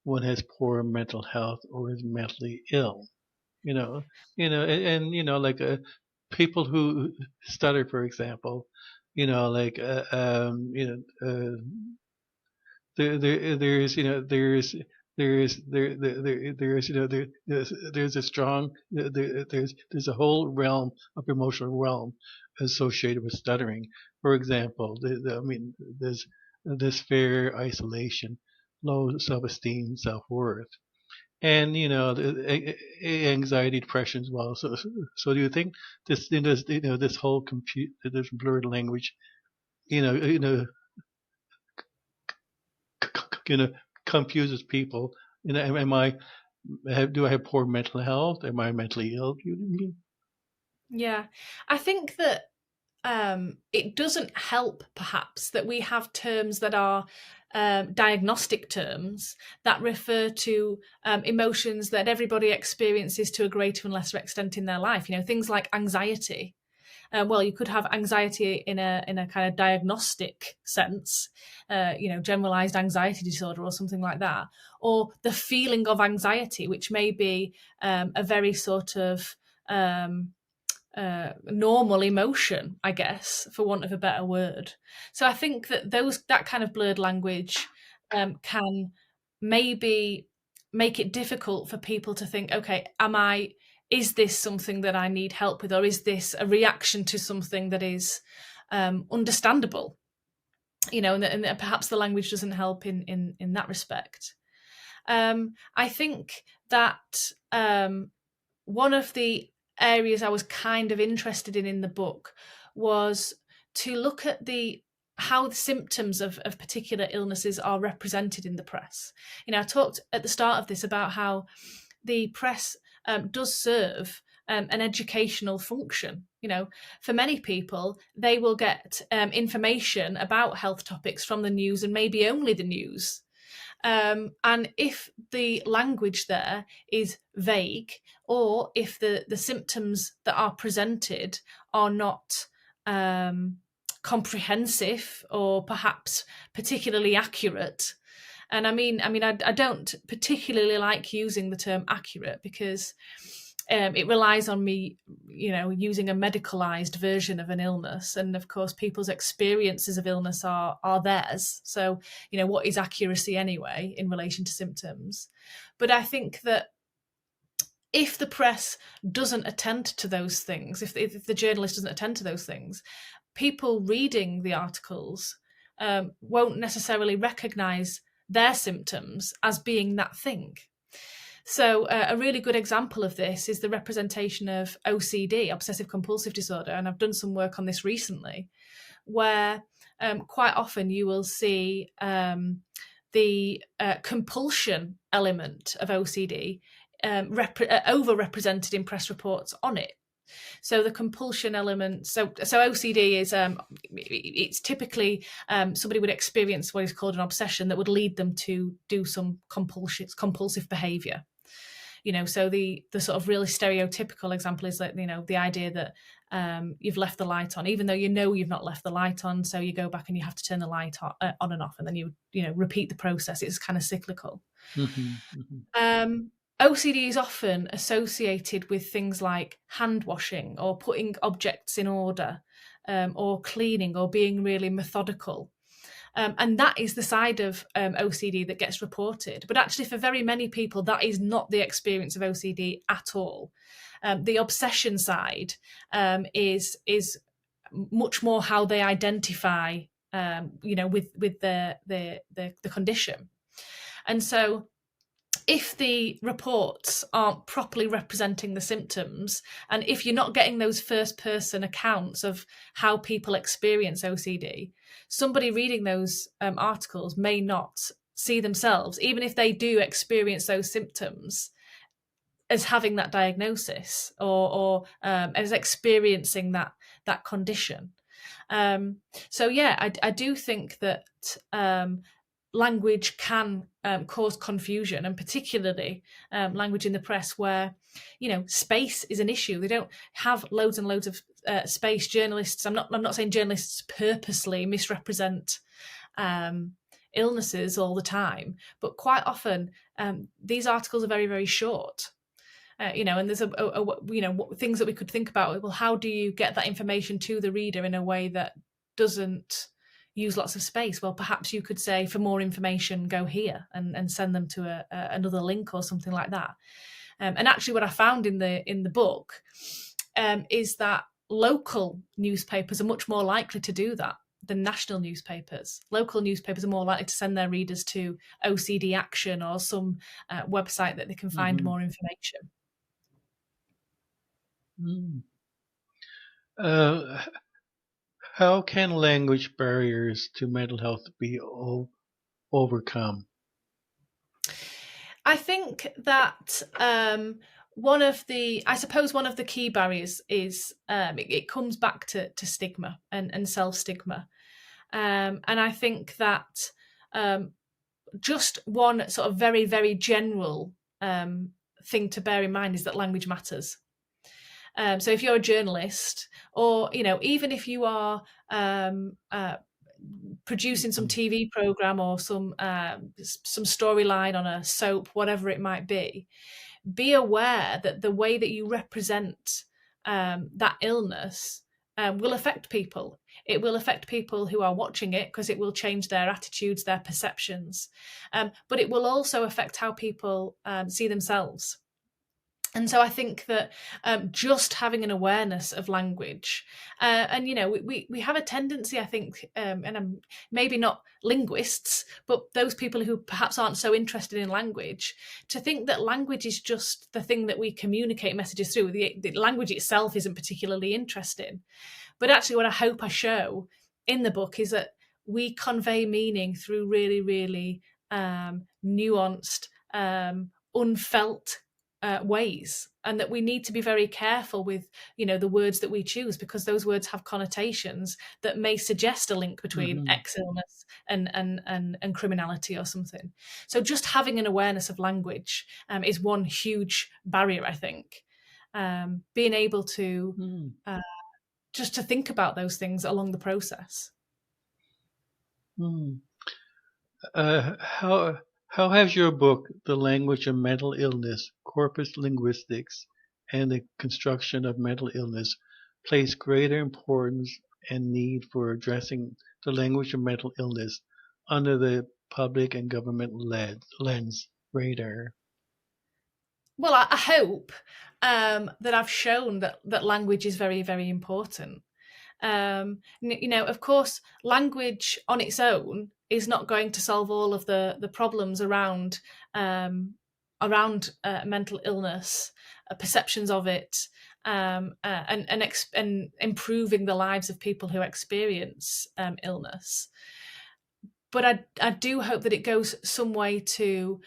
one has poor mental health or is mentally ill? Like people who stutter, for example, there's there's there's a strong there's a whole realm of emotional realm associated with stuttering. For example, I mean, there's fear, isolation, low self-esteem, self-worth, and anxiety, depression as well. So do you think this whole this blurred language, you know, you know, you know, confuses people? Do I have poor mental health? Am I mentally ill? Do you mean? Yeah, I think that it doesn't help perhaps that we have terms that are diagnostic terms that refer to emotions that everybody experiences to a greater and lesser extent in their life. Things like anxiety. Well, you could have anxiety in a kind of diagnostic sense, generalized anxiety disorder or something like that, or the feeling of anxiety, which may be a very sort of normal emotion, I guess, for want of a better word. So I think that that kind of blurred language can maybe make it difficult for people to think, okay, is this something that I need help with, or is this a reaction to something that is understandable? And perhaps the language doesn't help in that respect. I think that one of the areas I was kind of interested in the book was to look at how the symptoms of particular illnesses are represented in the press. I talked at the start of this about how the press does serve an educational function. For many people, they will get information about health topics from the news, and maybe only the news. And if the language there is vague, or if the symptoms that are presented are not comprehensive or perhaps particularly accurate. And I don't particularly like using the term accurate, because it relies on me, using a medicalized version of an illness. And of course, people's experiences of illness are theirs. So, what is accuracy anyway in relation to symptoms? But I think that if the press doesn't attend to those things, if the journalist doesn't attend to those things, people reading the articles won't necessarily recognize their symptoms as being that thing. So a really good example of this is the representation of OCD, obsessive compulsive disorder, and I've done some work on this recently, where quite often you will see the compulsion element of OCD overrepresented in press reports on it. So the compulsion element, so OCD is it's typically somebody would experience what is called an obsession that would lead them to do some compulsive behavior. So the sort of really stereotypical example is the idea that you've left the light on, even though you've not left the light on. So you go back and you have to turn the light on and off, and then you repeat the process. It's kind of cyclical. Mm-hmm, mm-hmm. OCD is often associated with things like hand washing, or putting objects in order, or cleaning, or being really methodical. And that is the side of OCD that gets reported. But actually, for very many people, that is not the experience of OCD at all. The obsession side is much more how they identify, with the condition. And so, if the reports aren't properly representing the symptoms, and if you're not getting those first-person accounts of how people experience OCD, somebody reading those articles may not see themselves, even if they do experience those symptoms, as having that diagnosis or as experiencing that condition. So yeah, I do think that language can cause confusion, and particularly language in the press where, space is an issue. They don't have loads and loads of space. Journalists, I'm not saying journalists purposely misrepresent illnesses all the time, but quite often these articles are very, very short. And there's things that we could think about. Well, how do you get that information to the reader in a way that doesn't use lots of space. Well, perhaps you could say, for more information, go here, and send them to another link or something like that. And actually, what I found in the book is that local newspapers are much more likely to do that than national newspapers. Local newspapers are more likely to send their readers to OCD Action or some website that they can find more information. How can language barriers to mental health be overcome? I think that one of the key barriers is it comes back to stigma and self-stigma. And I think that just one sort of very, very general thing to bear in mind is that language matters. So if you're a journalist, or even if you are producing some TV program or some storyline on a soap, whatever it might be aware that the way that you represent that illness will affect people. It will affect people who are watching it, because it will change their attitudes, their perceptions. But it will also affect how people see themselves. And so I think that just having an awareness of language, and we have a tendency, I think, and I'm maybe not linguists, but those people who perhaps aren't so interested in language, to think that language is just the thing that we communicate messages through. The language itself isn't particularly interesting. But actually, what I hope I show in the book is that we convey meaning through really, really nuanced, unfelt ways, and that we need to be very careful with the words that we choose, because those words have connotations that may suggest a link between X illness and criminality or something. So just having an awareness of language is one huge barrier, I think. Being able to just to think about those things along the process. How has your book, The Language of Mental Illness, Corpus Linguistics, and the Construction of Mental Illness, placed greater importance and need for addressing the language of mental illness under the public and government lens radar? Well, I hope that I've shown that language is very, very important. Of course, language on its own is not going to solve all of the problems around mental illness, perceptions of it, and improving the lives of people who experience illness. But I do hope that it goes some way to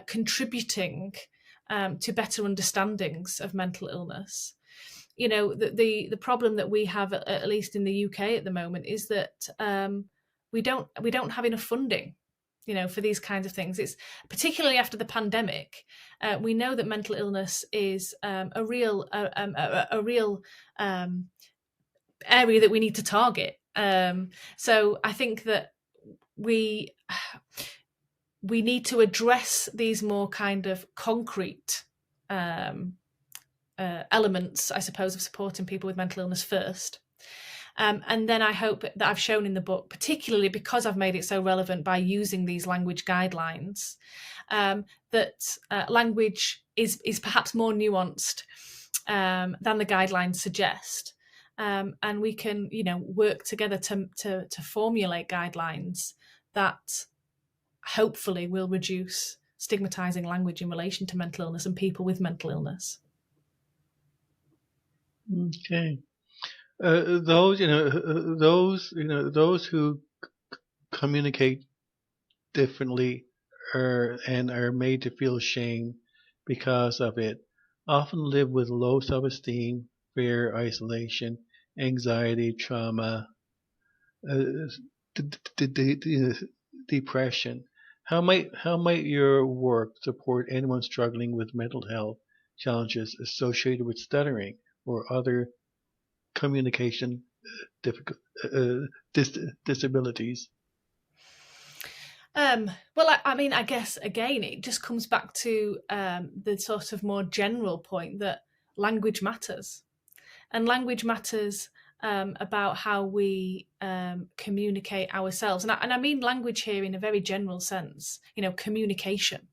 contributing to better understandings of mental illness. The problem that we have, at least in the UK at the moment, is that we don't have enough funding, for these kinds of things. It's particularly after the pandemic. We know that mental illness is a real area that we need to target. So I think that we need to address these more kind of concrete elements, I suppose, of supporting people with mental illness first. And then I hope that I've shown in the book, particularly because I've made it so relevant by using these language guidelines, that language is perhaps more nuanced than the guidelines suggest. And we can, work together to formulate guidelines that hopefully will reduce stigmatizing language in relation to mental illness and people with mental illness. Okay. Those who communicate differently and are made to feel shame because of it often live with low self-esteem, fear, isolation, anxiety, trauma, depression. How might your work support anyone struggling with mental health challenges associated with stuttering or other communication disabilities? Well, I guess again it just comes back to the sort of more general point that language matters, and language matters about how we communicate ourselves, and I mean language here in a very general sense. Communication.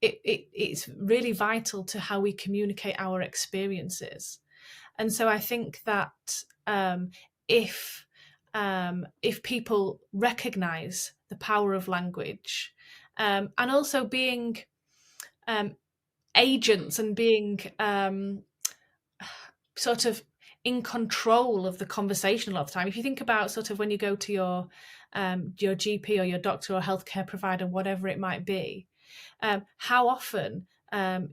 It's really vital to how we communicate our experiences, and so I think that if people recognise the power of language, and also being agents and being sort of in control of the conversation a lot of the time. If you think about sort of when you go to your GP or your doctor or healthcare provider, whatever it might be, how often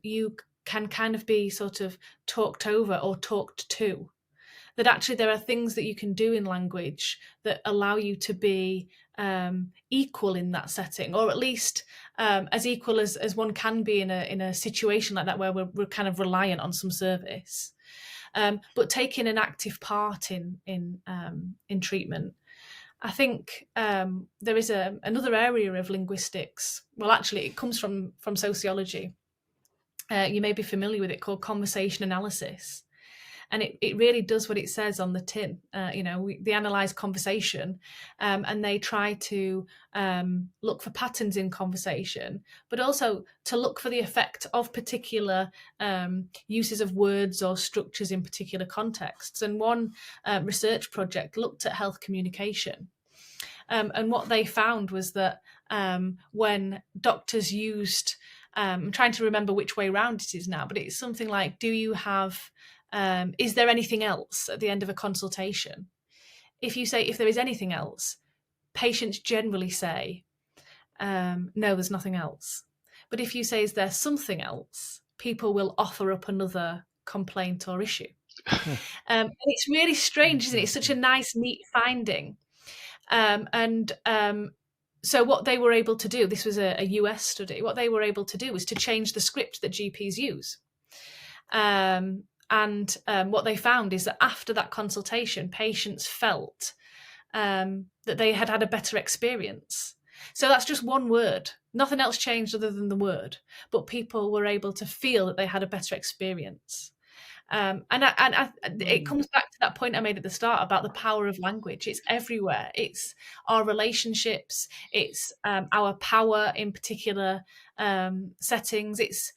you can kind of be sort of talked over or talked to. That actually there are things that you can do in language that allow you to be equal in that setting, or at least as equal as one can be in a situation like that where we're kind of reliant on some service. But taking an active part in treatment. I think there is another area of linguistics. Well, actually, it comes from sociology. You may be familiar with it, called conversation analysis. And it really does what it says on the tin. They analyse conversation, and they try to look for patterns in conversation, but also to look for the effect of particular uses of words or structures in particular contexts. And one research project looked at health communication. And what they found was that when doctors used, I'm trying to remember which way round it is now, but it's something like, do you have... is there anything else at the end of a consultation? If you say, if there is anything else, patients generally say, no, there's nothing else. But if you say, is there something else, people will offer up another complaint or issue. And it's really strange, isn't it? It's such a nice, neat finding. So what they were able to do, this was a US study, what they were able to do was to change the script that GPs use. And what they found is that after that consultation, patients felt that they had had a better experience. So that's just one word. Nothing else changed other than the word, but people were able to feel that they had a better experience. It comes back to that point I made at the start about the power of language. It's everywhere. It's our relationships. It's our power in particular settings. It's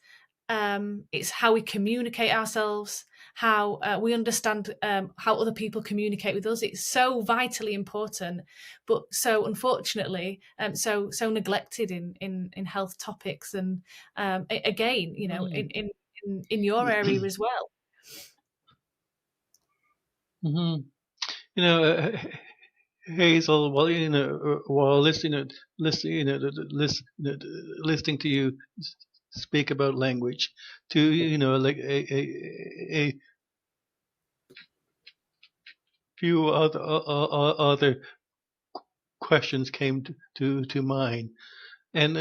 how we communicate ourselves, how we understand how other people communicate with us. It's so vitally important, but so unfortunately, so neglected in health topics, and again, in your area as well. Mm-hmm. Hazel, while listening to you speak about language, to like a few other questions came to mind, and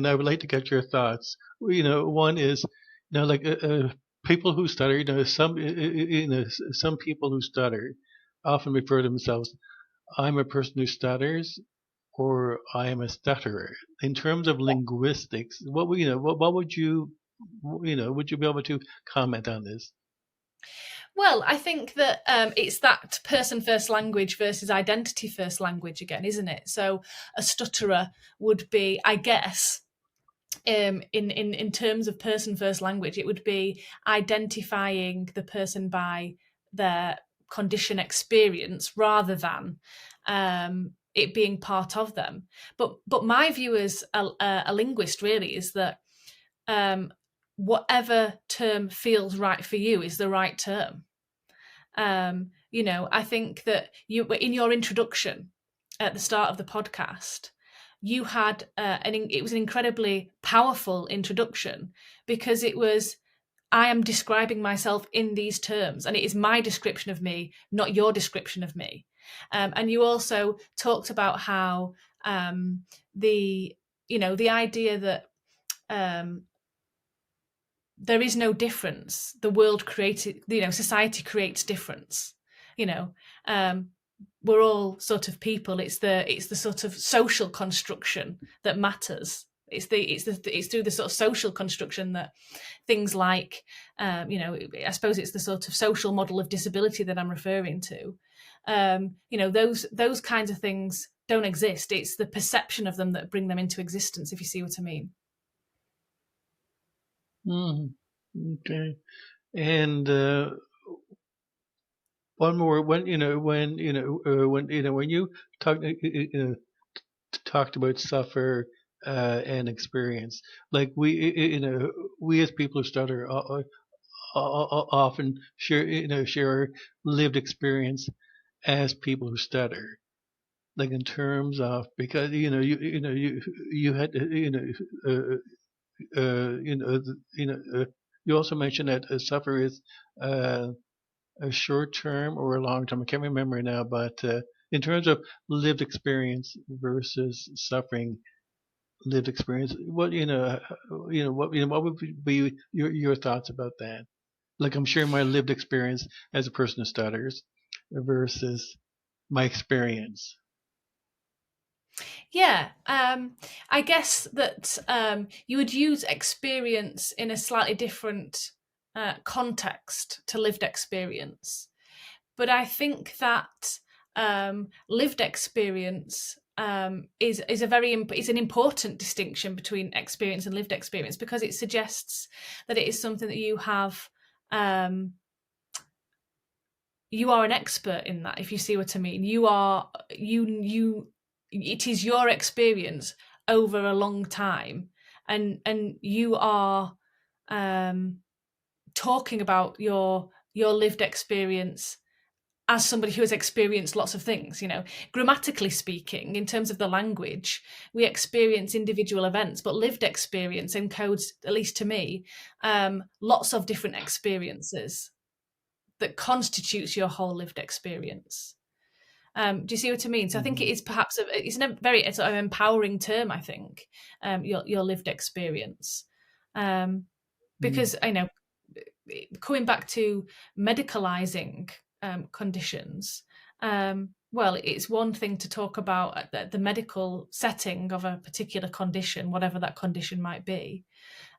I would like to get your thoughts. One is, like people who stutter. Some people who stutter often refer to themselves, I'm a person who stutters, or I am a stutterer. In terms of linguistics, what would you would you be able to comment on this? Well, I think that it's that person-first language versus identity-first language again, isn't it? So a stutterer would be, I guess, in terms of person-first language, it would be identifying the person by their condition experience rather than it being part of them. But my view as a linguist really is that whatever term feels right for you is the right term. I think that in your introduction at the start of the podcast, you had it was an incredibly powerful introduction, because it was, I am describing myself in these terms, and it is my description of me, not your description of me. And you also talked about how the idea that there is no difference. The world created, society creates difference. We're all sort of people. It's the sort of social construction that matters. It's through the sort of social construction that things like, I suppose it's the sort of social model of disability that I'm referring to. Those kinds of things don't exist. It's the perception of them that bring them into existence, if you see what I mean. Okay. And one more. When you talked about suffer and experience, like we as people who stutter often share lived experience as people who stutter, like in terms of, because you had you also mentioned that suffer is a short term or a long term. I can't remember now, but in terms of lived experience versus suffering lived experience, what would be your thoughts about that? Like, I'm sharing my lived experience as a person who stutters versus my experience. Yeah, I guess that you would use experience in a slightly different context to lived experience. But I think that lived experience is it's an important distinction between experience and lived experience, because it suggests that it is something that you have. You are an expert in that, if you see what I mean. It is your experience over a long time, and you are talking about your lived experience as somebody who has experienced lots of things. Grammatically speaking, in terms of the language, we experience individual events, but lived experience encodes, at least to me, lots of different experiences that constitutes your whole lived experience. Do you see what I mean? So I think it is perhaps it's a very sort of empowering term, I think, your lived experience, because coming back to medicalizing conditions. Well, it's one thing to talk about the medical setting of a particular condition, whatever that condition might be.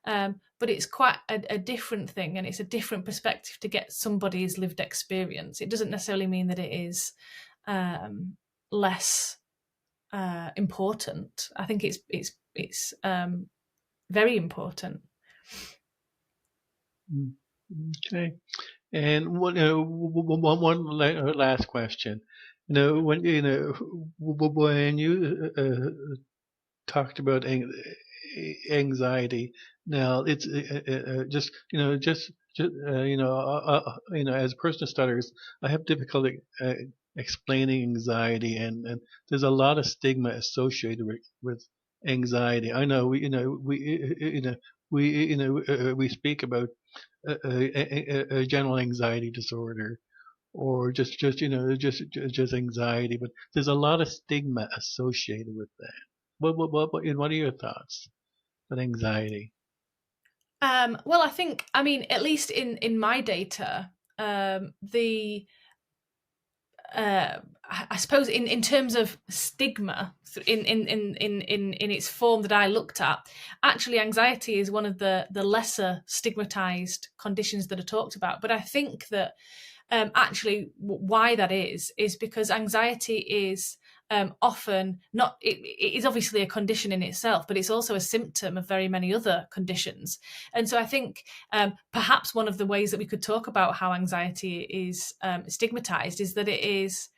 But it's quite a different thing, and it's a different perspective to get somebody's lived experience. It doesn't necessarily mean that it is less important. I think it's very important. Okay. And one last question. When you talked about anxiety, now it's just as a person who stutters, I have difficulty explaining anxiety, and there's a lot of stigma associated with anxiety. I know we speak about a general anxiety disorder, or just anxiety, but there's a lot of stigma associated with that. What are your thoughts on anxiety? Well, I mean, at least in my data, I suppose in terms of stigma in its form that I looked at, actually anxiety is one of the lesser stigmatized conditions that are talked about. But I think that actually why that is because anxiety is often not, it is obviously a condition in itself, but it's also a symptom of very many other conditions. And so I think perhaps one of the ways that we could talk about how anxiety is stigmatized is that it is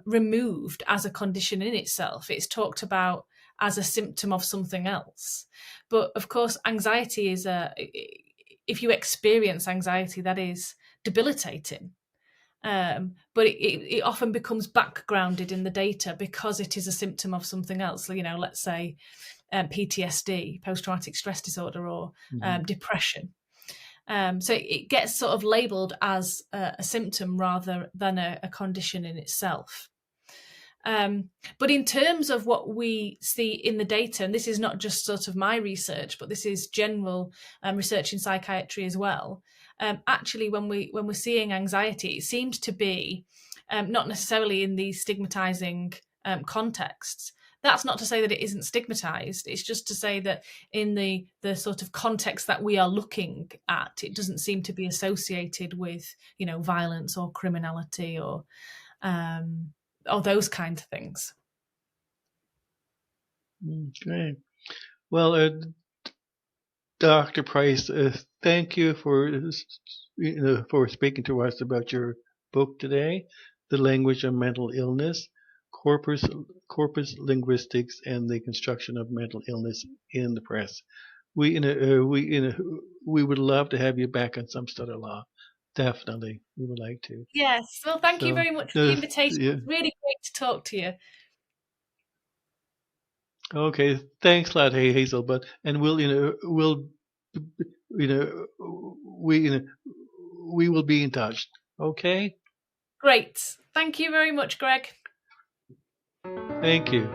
removed as a condition in itself. It's talked about as a symptom of something else. But of course, anxiety is if you experience anxiety, that is debilitating. But it often becomes backgrounded in the data because it is a symptom of something else. Let's say PTSD, post-traumatic stress disorder, or depression. So it gets sort of labelled as a symptom rather than a condition in itself. But in terms of what we see in the data, and this is not just sort of my research, but this is general research in psychiatry as well. Actually, when we're seeing anxiety, it seems to be not necessarily in these stigmatizing contexts, That's not to say that it isn't stigmatized. It's just to say that in the sort of context that we are looking at, it doesn't seem to be associated with, violence or criminality or those kind of things. Okay. Well, Dr. Price, thank you for speaking to us about your book today, The Language of Mental Illness, Corpus Linguistics, and the Construction of Mental Illness in the Press. We would love to have you back on Some Stutter Law. Definitely, we would like to. Yes. Well, thank you So, very much for the invitation. yeah. It's really great to talk to you. Okay, thanks a lot, hey Hazel. And we will be in touch. Okay. Great. Thank you very much, Greg. Thank you.